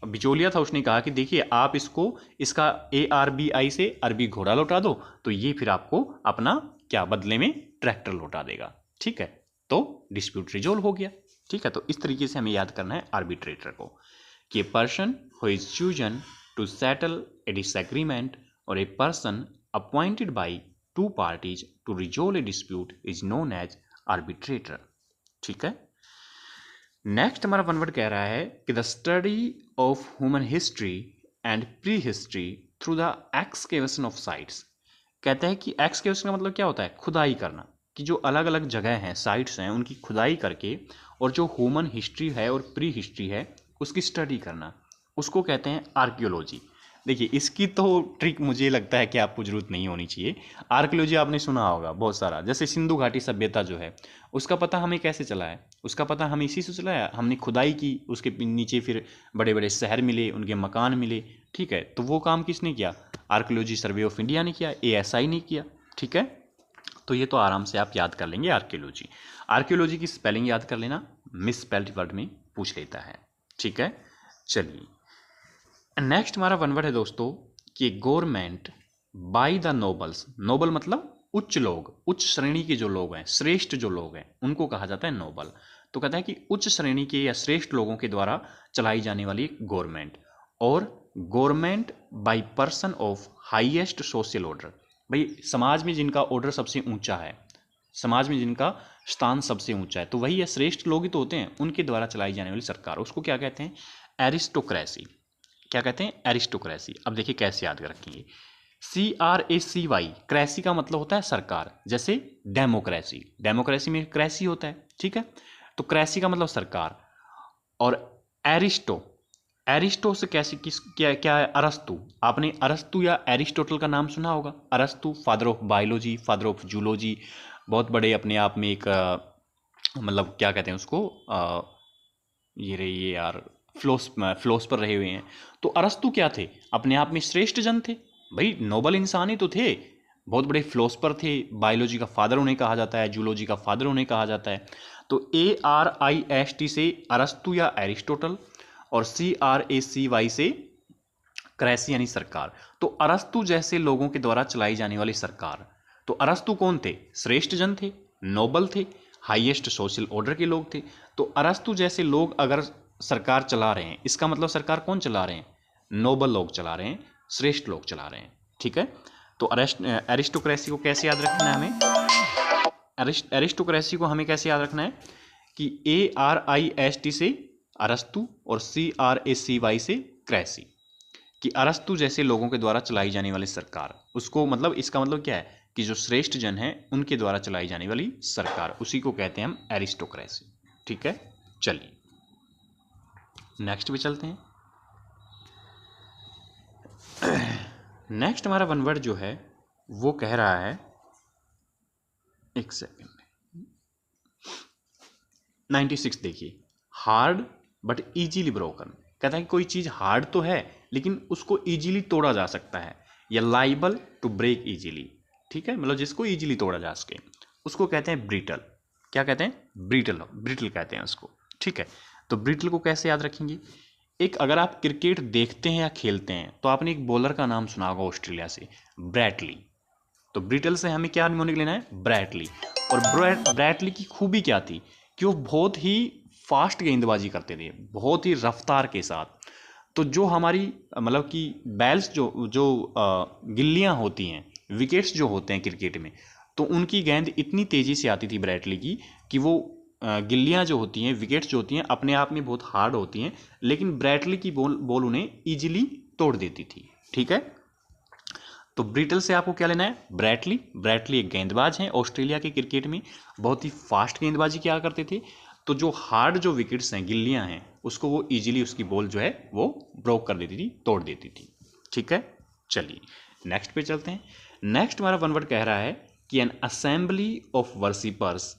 Speaker 1: बिचौलिया था उसने कहा कि देखिए आप इसका ARBI से अरबी घोड़ा लौटा दो, तो ये फिर आपको अपना क्या बदले में ट्रैक्टर लौटा देगा, ठीक है। तो डिस्प्यूट रिजोल्व हो गया, ठीक है, तो इस तरीके से हमें याद करना है आर्बिट्रेटर को कि a person who is chosen to settle a disagreement और a person appointed by two parties to resolve a dispute is known as arbitrator. ठीक है, नेक्स्ट हमारा वन वर्ड कह रहा है कि the study of human history and pre history through the excavation of sites. कहते हैं कि एक्सकेवेशन का मतलब क्या होता है, खुदाई करना, कि जो अलग अलग जगह हैं, साइट्स हैं, उनकी खुदाई करके और जो ह्यूमन हिस्ट्री है और प्री हिस्ट्री है उसकी स्टडी करना, उसको कहते हैं आर्कियोलॉजी। देखिए, इसकी तो ट्रिक मुझे लगता है कि आपको जरूरत नहीं होनी चाहिए। आर्कियोलॉजी आपने सुना होगा बहुत सारा, जैसे सिंधु घाटी सभ्यता जो है उसका पता हमें कैसे चला है, उसका पता हमें इसी से चला है, हमने खुदाई की, उसके नीचे फिर बड़े बड़े शहर मिले, उनके मकान मिले। ठीक है, तो वो काम किसने किया, आर्कियोलॉजी सर्वे ऑफ इंडिया ने किया, ASI ने किया। ठीक है, तो ये तो आराम से आप याद कर लेंगे आर्कियोलॉजी। आर्कियोलॉजी की स्पेलिंग याद कर लेना, मिस स्पेल्ड वर्ड में पूछ लेता है। ठीक है, चलिए नेक्स्ट हमारा वन वर्ड है दोस्तों कि government by the nobles. Noble मतलब उच्च लोग, उच्च श्रेणी के जो लोग हैं, श्रेष्ठ जो लोग हैं, उनको कहा जाता है नोबल। तो कहता है कि उच्च श्रेणी के या श्रेष्ठ लोगों के द्वारा चलाई जाने वाली गवर्नमेंट, और government by person of highest social order. भाई समाज में जिनका ऑर्डर सबसे ऊंचा है, समाज में जिनका स्थान सबसे ऊंचा है, तो वही है, श्रेष्ठ लोग ही तो होते हैं, उनके द्वारा चलाई जाने वाली सरकार, उसको क्या कहते हैं, एरिस्टोक्रेसी। क्या कहते हैं, एरिस्टोक्रेसी। अब देखिए कैसे याद रखेंगे, CRACY, क्रेसी का मतलब होता है सरकार, जैसे डेमोक्रेसी, डेमोक्रेसी में क्रेसी होता है। ठीक है, तो क्रेसी का मतलब सरकार, और एरिस्टो, एरिस्टो से कैसे किस क्या क्या है, अरस्तु। आपने अरस्तु या एरिस्टोटल का नाम सुना होगा। अरस्तु father of biology, father of zoology, बहुत बड़े अपने आप में एक मतलब क्या कहते हैं उसको, ये रही ये यार फिलोसफर रहे हुए हैं। तो अरस्तु क्या थे, अपने आप में श्रेष्ठ जन थे, भाई नोबल इंसान ही तो थे, बहुत बड़े फिलोसफर थे, बायोलॉजी का फादर उन्हें कहा जाता है, जूलॉजी का फादर उन्हें कहा जाता है। तो ARIST से अरस्तु या एरिस्टोटल, और CRACY से क्रेसी यानी सरकार। तो अरस्तु जैसे लोगों के द्वारा चलाई जाने वाली सरकार, तो अरस्तु कौन थे, श्रेष्ठ जन थे, नोबल थे, हाईएस्ट सोशल ऑर्डर के लोग थे। तो अरस्तु जैसे लोग अगर सरकार चला रहे हैं, इसका मतलब सरकार कौन चला रहे हैं, नोबल लोग चला रहे हैं, श्रेष्ठ लोग चला रहे हैं। ठीक है, तो एरिस्टोक्रेसी को कैसे याद रखना है हमें, एरिस्टोक्रेसी को हमें कैसे याद रखना है कि ARIST से अरस्तु और CRACY से क्रेसी, कि अरस्तु जैसे लोगों के द्वारा चलाई जाने वाली सरकार, उसको मतलब इसका मतलब क्या है कि जो श्रेष्ठ जन हैं उनके द्वारा चलाई जाने वाली सरकार, उसी को कहते हैं हम एरिस्टोक्रेसी। ठीक है, चलिए नेक्स्ट पे चलते हैं। नेक्स्ट हमारा वन वर्ड जो है वो कह रहा है, एक सेकेंड, 96 देखिए, हार्ड बट इजीली ब्रोकन। कहता है कि कोई चीज़ हार्ड तो है लेकिन उसको इजीली तोड़ा जा सकता है, या लाइबल टू ब्रेक इजीली। ठीक है, मतलब जिसको इजीली तोड़ा जा सके उसको कहते हैं ब्रिटल। क्या कहते हैं, ब्रिटल, ब्रिटल कहते हैं उसको। ठीक है, तो ब्रिटल को कैसे याद रखेंगे, एक अगर आप क्रिकेट देखते हैं या खेलते हैं तो आपने एक बॉलर का नाम सुना होगा ऑस्ट्रेलिया से, ब्रैटली। तो ब्रिटल से हमें क्या निमोनिक लेना है, ब्रैटली। और ब्रैटली की खूबी क्या थी कि वो बहुत ही फास्ट गेंदबाजी करते थे, बहुत ही रफ्तार के साथ। तो जो हमारी मतलब कि बैल्स जो गिल्लियां होती हैं, विकेट्स जो होते हैं क्रिकेट में, तो उनकी गेंद इतनी तेज़ी से आती थी ब्रैटली की कि वो गिल्लियां जो होती हैं, विकेट्स जो होती हैं, अपने आप में बहुत हार्ड होती हैं, लेकिन ब्रैटली की बॉल उन्हें ईजिली तोड़ देती थी। ठीक है, तो ब्रिटल से आपको क्या लेना है, ब्रैटली। ब्रैटली एक गेंदबाज हैं ऑस्ट्रेलिया के क्रिकेट में, बहुत ही फास्ट गेंदबाजी किया करते थे। तो जो हार्ड जो विकेट्स हैं, गिल्लियां हैं, उसको वो इजीली उसकी बॉल जो है वो ब्रोक कर देती थी, तोड़ देती थी। ठीक है, चलिए नेक्स्ट पे चलते हैं। नेक्स्ट हमारा वन वर्ड कह रहा है कि एन असेंबली ऑफ वर्शिपर्स।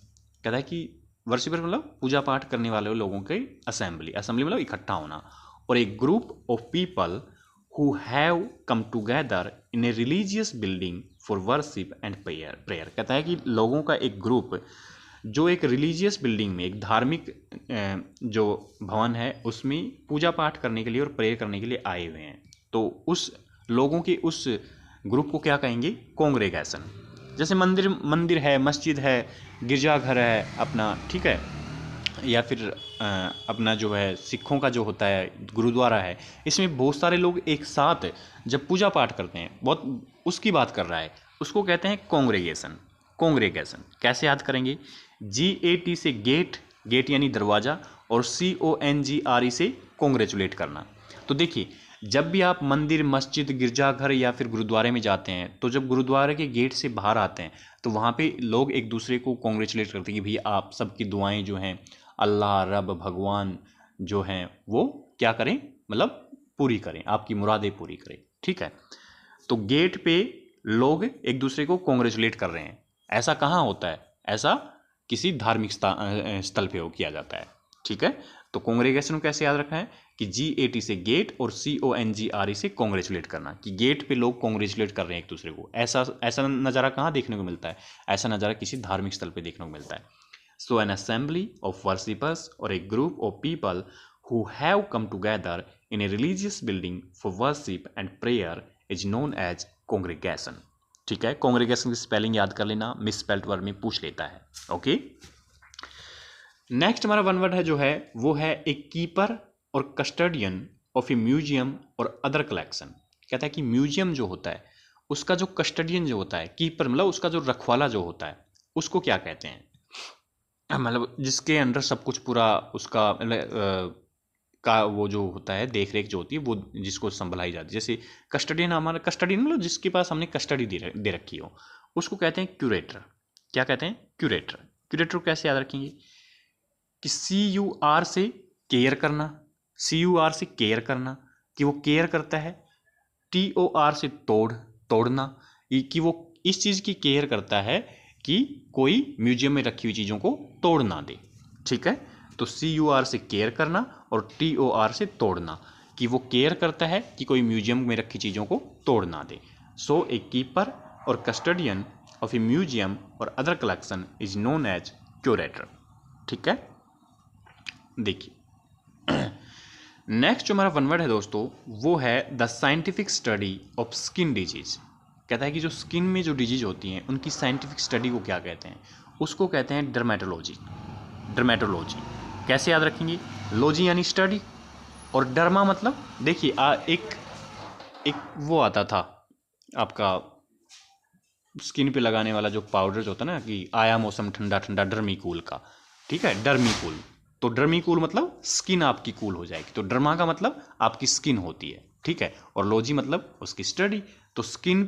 Speaker 1: कहता है कि वर्शिपर मतलब पूजा पाठ करने वाले लोगों के असेंबली, असेंबली मतलब इकट्ठा होना, और एक group of people who have come together in a religious building for worship and prayer। कहता है कि लोगों का एक ग्रुप जो एक रिलीजियस बिल्डिंग में, एक धार्मिक जो भवन है उसमें पूजा पाठ करने के लिए और प्रेयर करने के लिए आए हुए हैं। तो उस लोगों के उस ग्रुप को क्या कहेंगे, कॉन्ग्रेगेशन। जैसे मंदिर है, मस्जिद है, गिरजाघर है अपना, ठीक है, या फिर अपना जो है सिखों का जो होता है गुरुद्वारा है, इसमें बहुत सारे लोग एक साथ जब पूजा पाठ करते हैं, बहुत उसकी बात कर रहा है, उसको कहते हैं कॉन्ग्रेगेशन। कॉन्ग्रेगेशन कैसे याद करेंगे? GAT से गेट, गेट यानी दरवाज़ा, और CONGRE से कॉन्ग्रेचुलेट करना। तो देखिए, जब भी आप मंदिर, मस्जिद, गिरजाघर या फिर गुरुद्वारे में जाते हैं, तो जब गुरुद्वारे के गेट से बाहर आते हैं तो वहाँ पे लोग एक दूसरे को कॉन्ग्रेचुलेट करते हैं कि भैया आप सबकी दुआएं जो हैं अल्लाह, रब, भगवान जो हैं वो क्या करें, मतलब पूरी करें, आपकी मुरादें पूरी करें। ठीक है, तो गेट पे लोग एक दूसरे को कॉन्ग्रेचुलेट कर रहे हैं। ऐसा कहाँ होता है? ऐसा किसी धार्मिक स्थल पे हो किया जाता है। ठीक है, तो कॉन्ग्रेगेशन को कैसे याद रखना है कि GAT से गेट और CONGRE से कॉन्ग्रेचुलेट करना, कि गेट पे लोग कॉन्ग्रेचुलेट कर रहे हैं एक दूसरे को। ऐसा ऐसा नज़ारा कहाँ देखने को मिलता है? ऐसा नज़ारा किसी धार्मिक स्थल पे देखने को मिलता है। So an assembly of worshippers or a group of people who have come together in a religious building for worship and prayer is known as congregation। ठीक है, कॉन्ग्रेगेशन की स्पेलिंग याद कर लेना, मिस स्पेल्ड वर्ड में पूछ लेता है। ओके, नेक्स्ट हमारा वन वर्ड है जो है वो है ए कीपर और कस्टडियन ऑफ ए म्यूजियम और अदर कलेक्शन। कहता है कि म्यूजियम जो होता है उसका जो कस्टडियन जो होता है, कीपर मतलब उसका जो रखवाला जो होता है, उसको क्या कहते हैं? मतलब जिसके अंडर सब कुछ पूरा उसका का वो जो होता है देख रेख जो होती है वो जिसको संभलाई जाती है। जैसे कस्टडियन, हमारा कस्टडियन मतलब जिसके पास हमने कस्टडी दे रखी हो, उसको कहते हैं क्यूरेटर। क्या कहते हैं? क्यूरेटर। क्यूरेटर को कैसे याद रखेंगे कि CUR से केयर करना, CUR से केयर करना, कि वो केयर करता है। TOR से तोड़ना, कि वो इस चीज़ की केयर करता है कि कोई म्यूजियम में रखी हुई चीज़ों को तोड़ ना दे। ठीक है, तो CUR से केयर करना और TOR से तोड़ना, कि वो केयर करता है कि कोई म्यूजियम में रखी चीज़ों को तोड़ ना दे। सो ए कीपर और कस्टडियन ऑफ ए म्यूजियम और other collection is known as curator. ठीक है, देखिए नेक्स्ट जो हमारा वन वर्ड है दोस्तों वो है the scientific study of skin disease. कहता है कि जो स्किन में जो डिजीज होती हैं उनकी साइंटिफिक स्टडी को क्या कहते हैं? उसको कहते हैं डर्मेटोलॉजी। डर्मेटोलॉजी कैसे याद रखेंगे? लॉजी यानी स्टडी, और डर्मा मतलब देखिए एक वो आता था आपका स्किन पे लगाने वाला जो पाउडर जो होता है ना, कि आया मौसम ठंडा ठंडा डर्मीकूल का। ठीक है, डर्मीकूल, तो डर्मीकूल मतलब स्किन आपकी कूल हो जाएगी, तो डर्मा का मतलब आपकी स्किन होती है। ठीक है, और लॉजी मतलब उसकी स्टडी, तो स्किन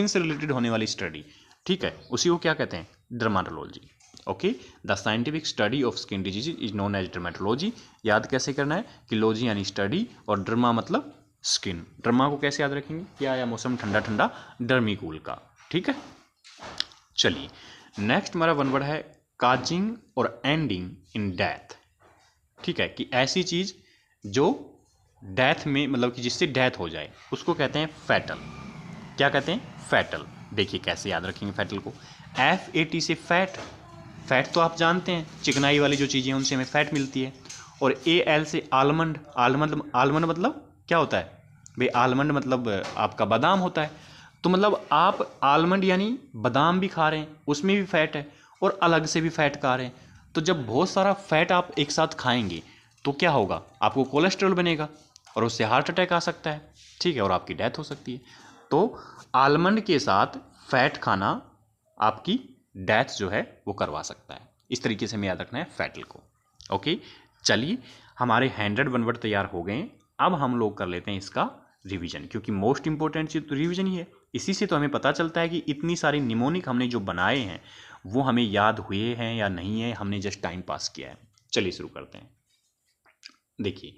Speaker 1: से रिलेटेड होने वाली स्टडी। ठीक है, उसी को क्या कहते हैं? Dermatology. Okay, the scientific study of skin disease is known as dermatology. याद कैसे करना है कि लॉजी यानी स्टडी और डर्मा मतलब स्किन। डर्मा को कैसे याद रखेंगे? क्या आया मौसम ठंडा ठंडा डर्मीकूल का। ठीक है, चलिए नेक्स्ट हमारा वन वर्ड है काजिंग और एंडिंग इन डेथ। ठीक है, कि ऐसी चीज जो डेथ में मतलब कि जिससे डेथ हो जाए उसको कहते हैं फैटल। क्या कहते हैं? फैटल। देखिए कैसे याद रखेंगे फैटल को? FAT से फैट, फैट तो आप जानते हैं चिकनाई वाली जो चीज़ें हैं उनसे हमें फैट मिलती है। और AL से आलमंड। आलमंड मतलब क्या होता है भाई? आलमंड मतलब आपका बादाम होता है। तो मतलब आप आलमंड यानी बादाम भी खा रहे हैं, उसमें भी फैट है, और अलग से भी फैट खा रहे हैं। तो जब बहुत सारा फैट आप एक साथ खाएंगे तो क्या होगा? आपको कोलेस्ट्रॉल बनेगा और उससे हार्ट अटैक आ सकता है। ठीक है, और आपकी डेथ हो सकती है। तो आलमंड के साथ फैट खाना आपकी डेथ जो है वो करवा सकता है। इस तरीके से हमें याद रखना है फैटल को। ओके, चलिए हमारे 100 वन वर्ड तैयार हो गए। अब हम लोग कर लेते हैं इसका रिवीजन, क्योंकि मोस्ट इंपॉर्टेंट चीज़ तो रिवीजन ही है। इसी से तो हमें पता चलता है कि इतनी सारी निमोनिक हमने जो बनाए हैं वो हमें याद हुए हैं या नहीं है, हमने जस्ट टाइम पास किया है। चलिए शुरू करते हैं। देखिए,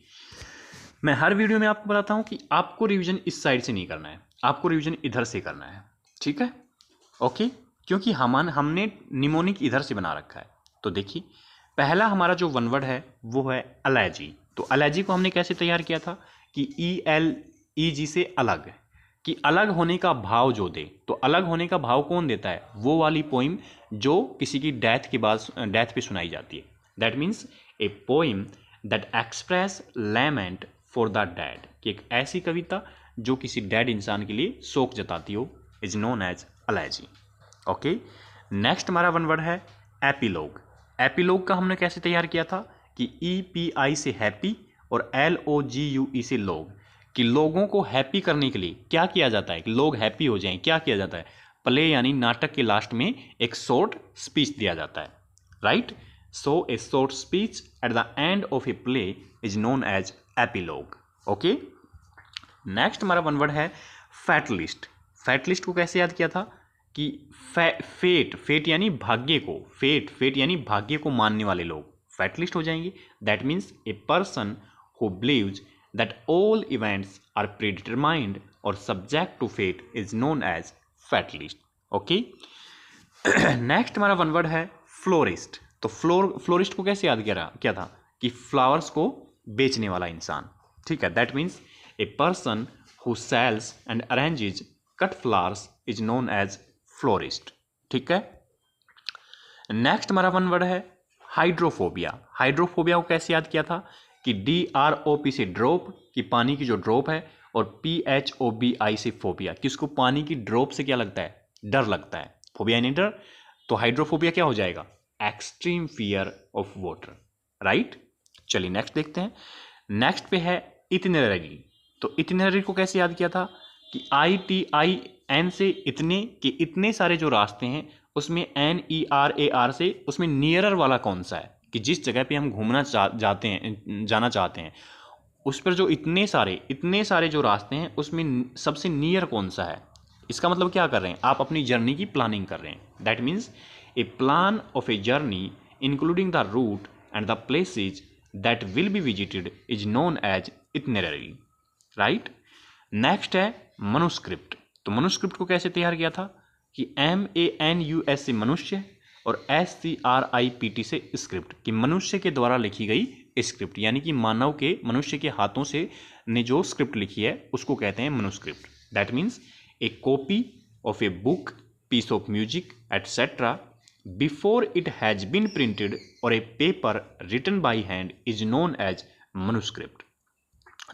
Speaker 1: मैं हर वीडियो में आपको बताता हूं कि आपको रिवीजन इस साइड से नहीं करना है, आपको रिवीजन इधर से करना है। ठीक है, ओके, क्योंकि हमने निमोनिक इधर से बना रखा है। तो देखिए, पहला हमारा जो वन वर्ड है वो है एलर्जी। तो एलर्जी को हमने कैसे तैयार किया था कि ELEG से अलग, कि अलग होने का भाव जो दे। तो अलग होने का भाव कौन देता है? वो वाली पोइम जो किसी की डेथ के बाद डेथ पे सुनाई जाती है। That means A poem that express lament for the dead, कि एक ऐसी कविता जो किसी डेड इंसान के लिए शोक जताती हो, is known as allergy. Okay, next हमारा वन वर्ड है एपिलॉग। एपिलॉग का हमने कैसे तैयार किया था कि EPI से हैप्पी और LOGUE से लोग, कि लोगों को हैप्पी करने के लिए क्या किया जाता है कि लोग हैप्पी हो जाएं, क्या किया जाता है, प्ले यानी नाटक के लास्ट में एक शॉर्ट स्पीच दिया जाता है, right. So a short speech at the end of a play is known as epilogue. Okay, next हमारा वन वर्ड है फैटलिस्ट। फैटलिस्ट को कैसे याद किया था कि फेट यानी भाग्य को, फेट यानी भाग्य को मानने वाले लोग फैटलिस्ट हो जाएंगे। That means a person who beliefs that all events are predetermined or subject to fate is known as fatalist. Okay. Next हमारा वन वर्ड है फ्लोरिस्ट। तो फ्लोरिस्ट को कैसे याद किया था कि फ्लावर्स को बेचने वाला इंसान, ठीक है। That means a person who sells and arranges cut flowers is known as florist, ठीक है। नेक्स्ट हमारा वन वर्ड है हाइड्रोफोबिया। हाइड्रोफोबिया को कैसे याद किया था कि DROP से ड्रॉप, कि पानी की जो ड्रॉप है, और PHOBI से फोबिया, कि उसको पानी की ड्रॉप से क्या लगता है, डर लगता है, फोबिया यानी डर। तो हाइड्रोफोबिया क्या हो जाएगा, extreme fear of water, right. चलिए नेक्स्ट देखते हैं। नेक्स्ट पे है इटिनरी। तो इटिनरी को कैसे याद किया था कि ITIN से इतने, कि इतने सारे जो रास्ते हैं उसमें NERAR से उसमें नियरर वाला कौन सा है, कि जिस जगह पे हम घूमना जाना चाहते हैं उस पर जो इतने सारे जो रास्ते हैं उसमें सबसे नियर कौन सा है। इसका मतलब क्या कर रहे हैं, आप अपनी जर्नी की प्लानिंग कर रहे हैं। That means a plan of a journey including the route and the places that will be visited is known as itinerary, right. Next है मनुस्क्रिप्ट। तो मनुस्क्रिप्ट को कैसे तैयार किया था कि MANUS से मनुष्य और SCRIPT से स्क्रिप्ट, कि मनुष्य के द्वारा लिखी गई स्क्रिप्ट, यानी कि मानव के, मनुष्य के हाथों से ने जो स्क्रिप्ट लिखी है उसको कहते हैं manuscript. That means a copy of a book, piece of music etcetera before it has been printed और a paper written by hand is known as manuscript.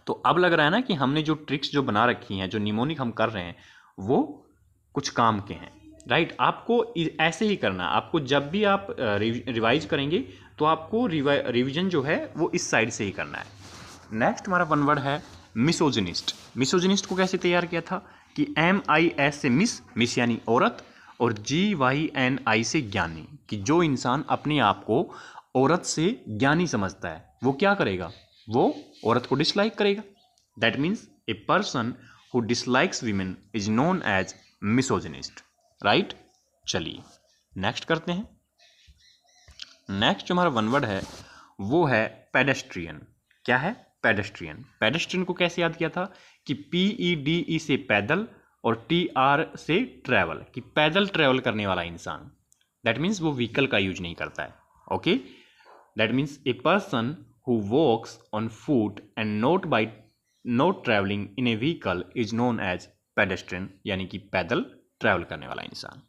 Speaker 1: तो अब लग रहा है ना कि हमने जो ट्रिक्स जो बना रखी हैं, जो निमोनिक हम कर रहे हैं वो कुछ काम के हैं, राइट। आपको ऐसे ही करना, आपको जब भी आप रिवाइज करेंगे तो आपको रिवीजन जो है वो इस साइड से ही करना है। नेक्स्ट हमारा वन वर्ड है मिसोजिनिस्ट। मिसोजिनिस्ट को कैसे तैयार किया था कि MIS से मिस यानी औरत, और GYNI से ज्ञानी, कि जो इंसान अपने आप को औरत से ज्ञानी समझता है वो क्या करेगा, वो औरत को डिसलाइक करेगा। That means a person who dislikes women is known as misogynist, right. चलिए नेक्स्ट करते हैं। नेक्स्ट जो हमारा वन वर्ड है वो है पेडेस्ट्रियन। क्या है, पेडेस्ट्रियन। पेडेस्ट्रियन को कैसे याद किया था कि PEDE से पैदल और TR से ट्रैवल, कि पैदल ट्रैवल करने वाला इंसान। दैट मीन्स वो व्हीकल का यूज नहीं करता है, okay. That means a person who walks on foot and not travelling in a vehicle is known as pedestrian, यानी कि पैदल ट्रैवल करने वाला इंसान,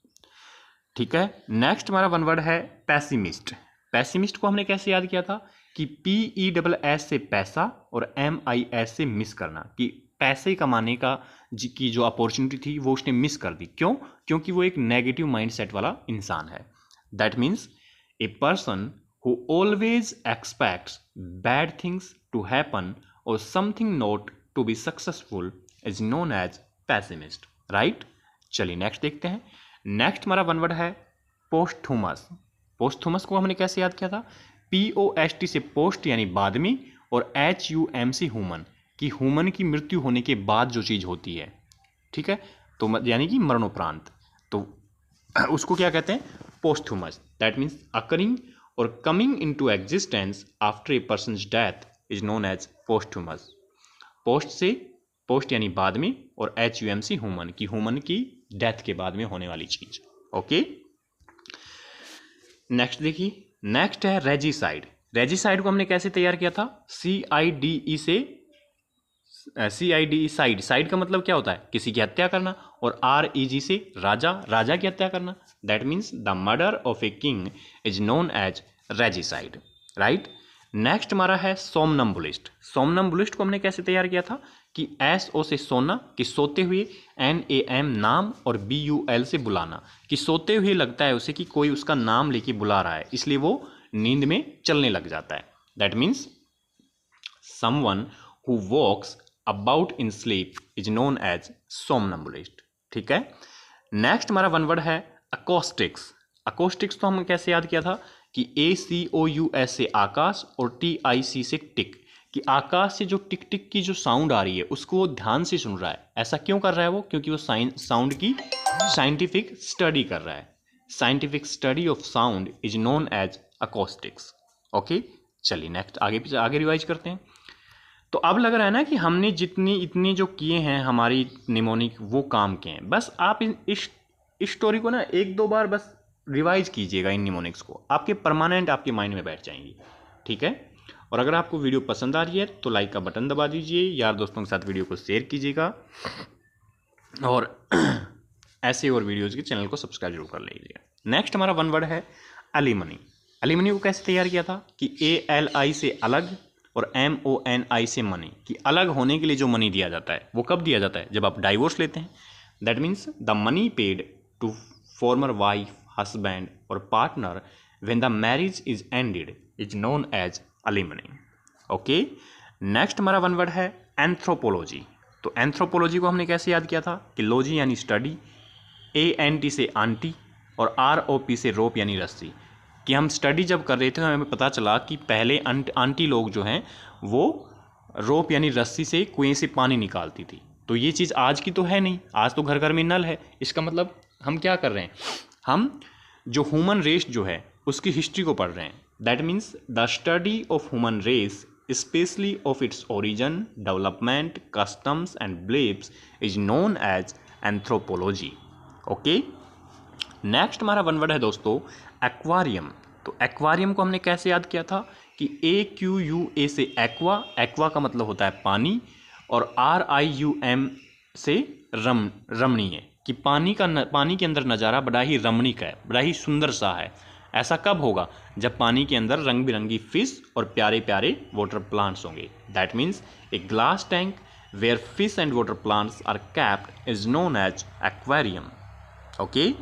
Speaker 1: ठीक है। नेक्स्ट हमारा वन वर्ड है पैसिमिस्ट। पैसिमिस्ट को हमने कैसे याद किया था कि PESS से पैसा और MIS से मिस करना, कि पैसे कमाने का की जो अपॉर्चुनिटी थी वो उसने मिस कर दी। क्यों, क्योंकि वो एक नेगेटिव माइंडसेट वाला इंसान है। That means a person who always expects bad things to happen और something not to be successful is known as pessimist, right. चलिए नेक्स्ट देखते हैं। नेक्स्ट हमारा वन वर्ड है पोस्टथुमस। पोस्टथुमस को हमने कैसे याद किया था, POST से पोस्ट यानी बाद में, और HUM से ह्यूमन, कि ह्यूमन की मृत्यु होने के बाद जो चीज़ होती है, ठीक है, तो यानी कि मरणोपरांत, तो उसको क्या कहते हैं, पोस्टथुमस। दैट मीन्स अकरिंग और coming into existence after a person's death is known as posthumous. Post से पोस्ट यानी बाद में, और HUM से ह्यूमन, की ह्यूमन की डेथ के बाद में होने वाली चीज, ओके। नेक्स्ट देखिए, नेक्स्ट है रेजिसाइड। रेजिसाइड को हमने कैसे तैयार किया था, CIDE से CIDE साइड, साइड का मतलब क्या होता है, किसी की हत्या करना, और REG से राजा, राजा की हत्या करना। That means the murder of a king is known as regicide, right. Next हमारा है सोमनम्बुलिस्ट। सोमनम्बुलिस्ट को हमने कैसे तैयार किया था कि SO से सोना, कि सोते हुए, NAM नाम, और BUL से बुलाना, कि सोते हुए लगता है उसे कि कोई उसका नाम लेके बुला रहा है, इसलिए वो नींद में चलने लग जाता है। That means someone who walks about in sleep is known as somnambulist. ठीक है, नेक्स्ट हमारा वन वर्ड है अकोस्टिक्स। अकोस्टिक्स तो हमने कैसे याद किया था कि ACOUS से आकाश और TIC से टिक, कि आकाश से जो टिक टिक की जो साउंड आ रही है उसको वो ध्यान से सुन रहा है। ऐसा क्यों कर रहा है वो? क्योंकि वो साउंड की साइंटिफिक स्टडी कर रहा है। Scientific study of sound is known as acoustics. Okay, चलिए नेक्स्ट आगे रिवाइज करते हैं। तो अब लग रहा है ना कि हमने इतने जो किए हैं हमारी निमोनिक वो काम के हैं। बस आप इस स्टोरी को ना एक दो बार बस रिवाइज कीजिएगा, इन निमोनिक्स को, आपके परमानेंट आपके माइंड में बैठ जाएंगी। ठीक है, और अगर आपको वीडियो पसंद आ रही है तो लाइक का बटन दबा दीजिए, यार दोस्तों के साथ वीडियो को शेयर कीजिएगा, और ऐसे और वीडियोज़ के चैनल को सब्सक्राइब जरूर कर लीजिएगा। नेक्स्ट हमारा वन वर्ड है एलिमनी। एलिमनी को कैसे तैयार किया था कि ALI से अलग और MONI से मनी, कि अलग होने के लिए जो मनी दिया जाता है वो कब दिया जाता है? जब आप डाइवोर्स लेते हैं। That means the money paid to former wife, husband और partner when the marriage is ended is known as alimony. Okay, next हमारा वन वर्ड है एंथ्रोपोलॉजी। तो एंथ्रोपोलॉजी को हमने कैसे याद किया था कि लॉजी यानी स्टडी, ANT से आंटी और ROP से रोप यानी रस्सी, कि हम स्टडी जब कर रहे थे तो हमें पता चला कि पहले आंटी लोग जो हैं वो रोप यानी रस्सी से कुएं से पानी निकालती थी। तो ये चीज़ आज की तो है नहीं, आज तो घर घर में नल है। इसका मतलब हम क्या कर रहे हैं, हम जो ह्यूमन रेस जो है उसकी हिस्ट्री को पढ़ रहे हैं। That means the study of human race specially of its origin, development, customs and believes is known as anthropology. Okay, next हमारा वन वर्ड है दोस्तों एक्वारियम। तो एक्वारियम को हमने कैसे याद किया था कि AQUA से एक्वा, एक्वा का मतलब होता है पानी, और RIUM से रमणीय, कि पानी के अंदर नज़ारा बड़ा ही रमणीक है, बड़ा ही सुंदर सा है। ऐसा कब होगा? जब पानी के अंदर रंग बिरंगी फिश और प्यारे प्यारे वाटर प्लांट्स होंगे। That means a glass tank where fish and water plants are kept is known as aquarium. Okay,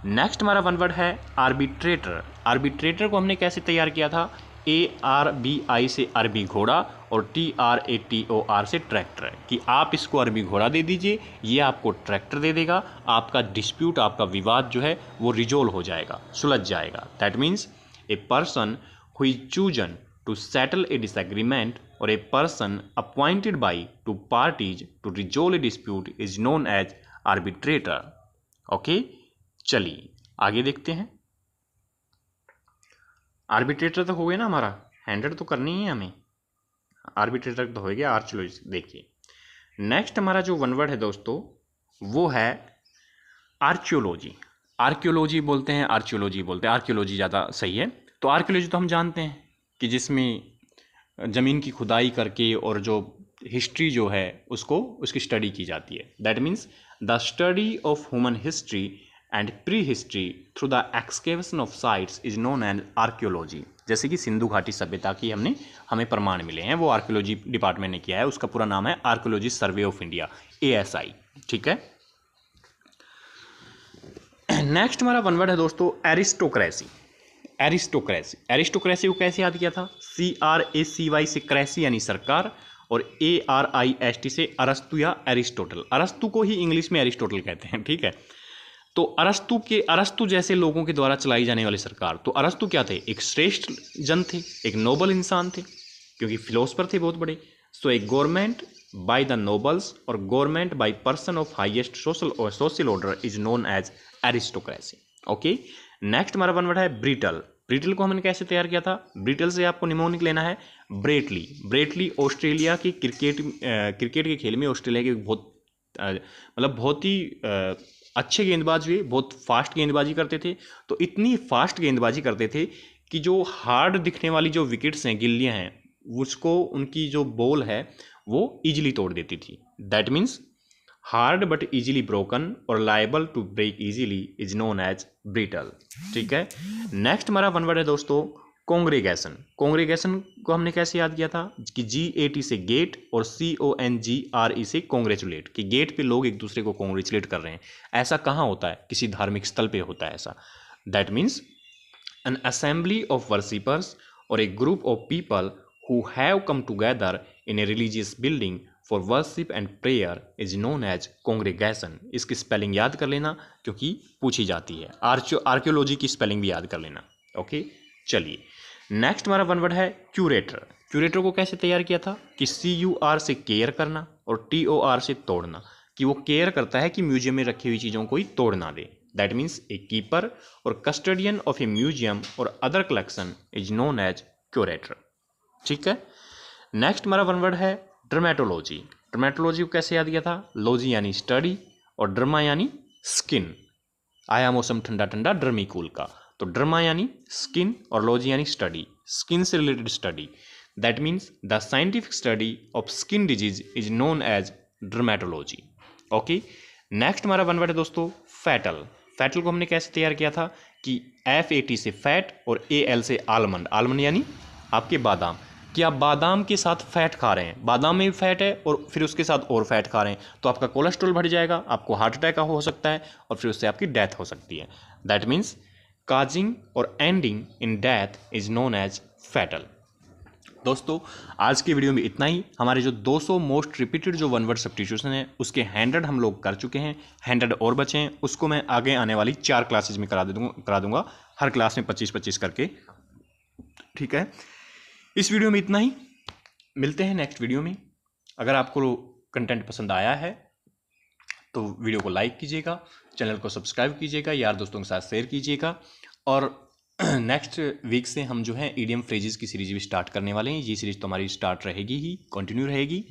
Speaker 1: next हमारा वन वर्ड है आर्बिट्रेटर। आर्बिट्रेटर को हमने कैसे तैयार किया था? ARBI से अरबी घोड़ा और TRATOR से ट्रैक्टर, कि आप इसको अरबी घोड़ा दे दीजिए, ये आपको ट्रैक्टर दे देगा, आपका डिस्प्यूट, आपका विवाद जो है वो रिजोल्व हो जाएगा, सुलझ जाएगा। That means a person who is chosen to settle a disagreement और a person appointed by two parties to resolve a dispute is known as arbitrator. Okay, चलिए आगे देखते हैं। आर्बिट्रेटर तो हो गया ना हमारा, 100 तो करनी ही है हमें, आर्बिट्रेटर तो हो गया। आर्कियोलॉजी देखिए, नेक्स्ट हमारा जो वन वर्ड है दोस्तों वो है आर्कियोलॉजी। आर्कियोलॉजी बोलते हैं, आर्कियोलॉजी बोलते हैं, आर्कियोलॉजी ज़्यादा सही है। तो आर्कियोलॉजी तो हम जानते हैं कि जिसमें ज़मीन की खुदाई करके और जो हिस्ट्री जो है उसको उसकी स्टडी की जाती है। That means the study of human history and pre history through the excavation of sites is known as archaeology. जैसे कि सिंधु घाटी सभ्यता की हमें प्रमाण मिले हैं, वो आर्कियोलॉजी डिपार्टमेंट ने किया है, उसका पूरा नाम है archaeology survey of India, ASI। ठीक है, नेक्स्ट हमारा वन वर्ड है दोस्तों एरिस्टोक्रेसी। एरिस्टोक्रेसी को कैसे याद किया था? CRACY से क्रेसी यानी सरकार, और ARIST से अरस्तु या एरिस्टोटल। अरस्तु को ही इंग्लिश में एरिस्टोटल कहते हैं। ठीक है, तो अरस्तु जैसे लोगों के द्वारा चलाई जाने वाली सरकार। तो अरस्तु क्या थे? एक श्रेष्ठ जन थे, एक नोबल इंसान थे, क्योंकि फिलोसफर थे बहुत बड़े। So a government by the nobles और government by person of highest social order is known as aristocracy. Okay, next हमारा वन वर्ड है ब्रिटल। ब्रिटल को हमने कैसे तैयार किया था? ब्रिटल से आपको निमोनिक लेना है ब्रेटली। ब्रेटली ऑस्ट्रेलिया की क्रिकेट के खेल में ऑस्ट्रेलिया के बहुत ही अच्छे गेंदबाज हुए, बहुत फास्ट गेंदबाजी करते थे। तो इतनी फास्ट गेंदबाजी करते थे कि जो हार्ड दिखने वाली जो विकेट्स हैं, गिल्लियां हैं, उसको उनकी जो बॉल है वो इजीली तोड़ देती थी। That means hard but easily broken और liable to break easily is known as brittle. ठीक है, नेक्स्ट हमारा वन वर्ड है दोस्तों कॉन्ग्रेगेशन। कॉन्ग्रेगेशन को हमने कैसे याद किया था कि GAT से गेट और CONGRE से कॉन्ग्रेचुलेट, कि गेट पे लोग एक दूसरे को कॉन्ग्रेचुलेट कर रहे हैं। ऐसा कहाँ होता है? किसी धार्मिक स्थल पे होता है ऐसा। That means an assembly of worshippers or a group of people who have come together in a religious building for worship and prayer is known as congregation। इसकी स्पेलिंग याद कर लेना क्योंकि पूछी जाती है। आर्कियोलॉजी की स्पेलिंग भी याद कर लेना। ओके, चलिए नेक्स्ट हमारा वन वर्ड है क्यूरेटर। क्यूरेटर को कैसे तैयार किया था कि CUR से केयर करना और TOR से तोड़ना, कि वो केयर करता है कि म्यूजियम में रखी हुई चीज़ों को कोई तोड़ ना दे। दैट मीन्स ए कीपर और कस्टडियन ऑफ ए म्यूजियम और other collection is known as curator. ठीक है, नेक्स्ट हमारा वन वर्ड है डर्मेटोलॉजी। डर्मेटोलॉजी को कैसे याद किया था? लॉजी यानी स्टडी और डर्मा यानी स्किन। आया मौसम ठंडा ठंडा डर्मी कूल का, तो डर्मा यानी स्किन और लॉजी यानी स्टडी, स्किन से related study. That means the scientific study of skin disease is known as dermatology. Okay, next हमारा वन वर्ड है दोस्तों फैटल। फैटल को हमने कैसे तैयार किया था कि FAT से फैट और AL से आलमंड। आलमंड यानी आपके बादाम, कि आप बादाम के साथ फैट खा रहे हैं, बादाम में भी फैट है और फिर उसके साथ और फैट खा रहे हैं, तो आपका कोलेस्ट्रॉल बढ़ जाएगा, आपको हार्ट अटैक हो सकता है और फिर उससे आपकी डेथ हो सकती है। दैट मीन्स काजिंग और ending in death is known as fatal. दोस्तों आज की वीडियो में इतना ही। हमारे जो 200 मोस्ट रिपीटेड जो वन वर्ड सब्स्टिट्यूशन है उसके 100 हम लोग कर चुके हैं, 100 और बचे हैं। उसको मैं आगे आने वाली 4 क्लासेज में करा दूंगा, हर क्लास में 25-25 करके। ठीक है, इस वीडियो में इतना ही, मिलते हैं नेक्स्ट वीडियो में। अगर आपको कंटेंट पसंद आया है तो वीडियो को लाइक कीजिएगा, चैनल को सब्सक्राइब कीजिएगा, यार दोस्तों के साथ शेयर कीजिएगा। और नेक्स्ट वीक से हम जो है ईडियम फ्रेजेस की सीरीज भी स्टार्ट करने वाले हैं। ये सीरीज तो हमारी स्टार्ट रहेगी ही, कंटिन्यू रहेगी।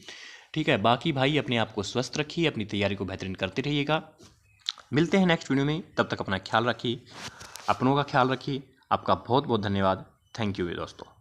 Speaker 1: ठीक है, बाकी भाई अपने आप को स्वस्थ रखिए, अपनी तैयारी को बेहतरीन करते रहिएगा। मिलते हैं नेक्स्ट वीडियो में, तब तक अपना ख्याल रखिए, अपनों का ख्याल रखिए। आपका बहुत बहुत धन्यवाद। थैंक यू दोस्तों।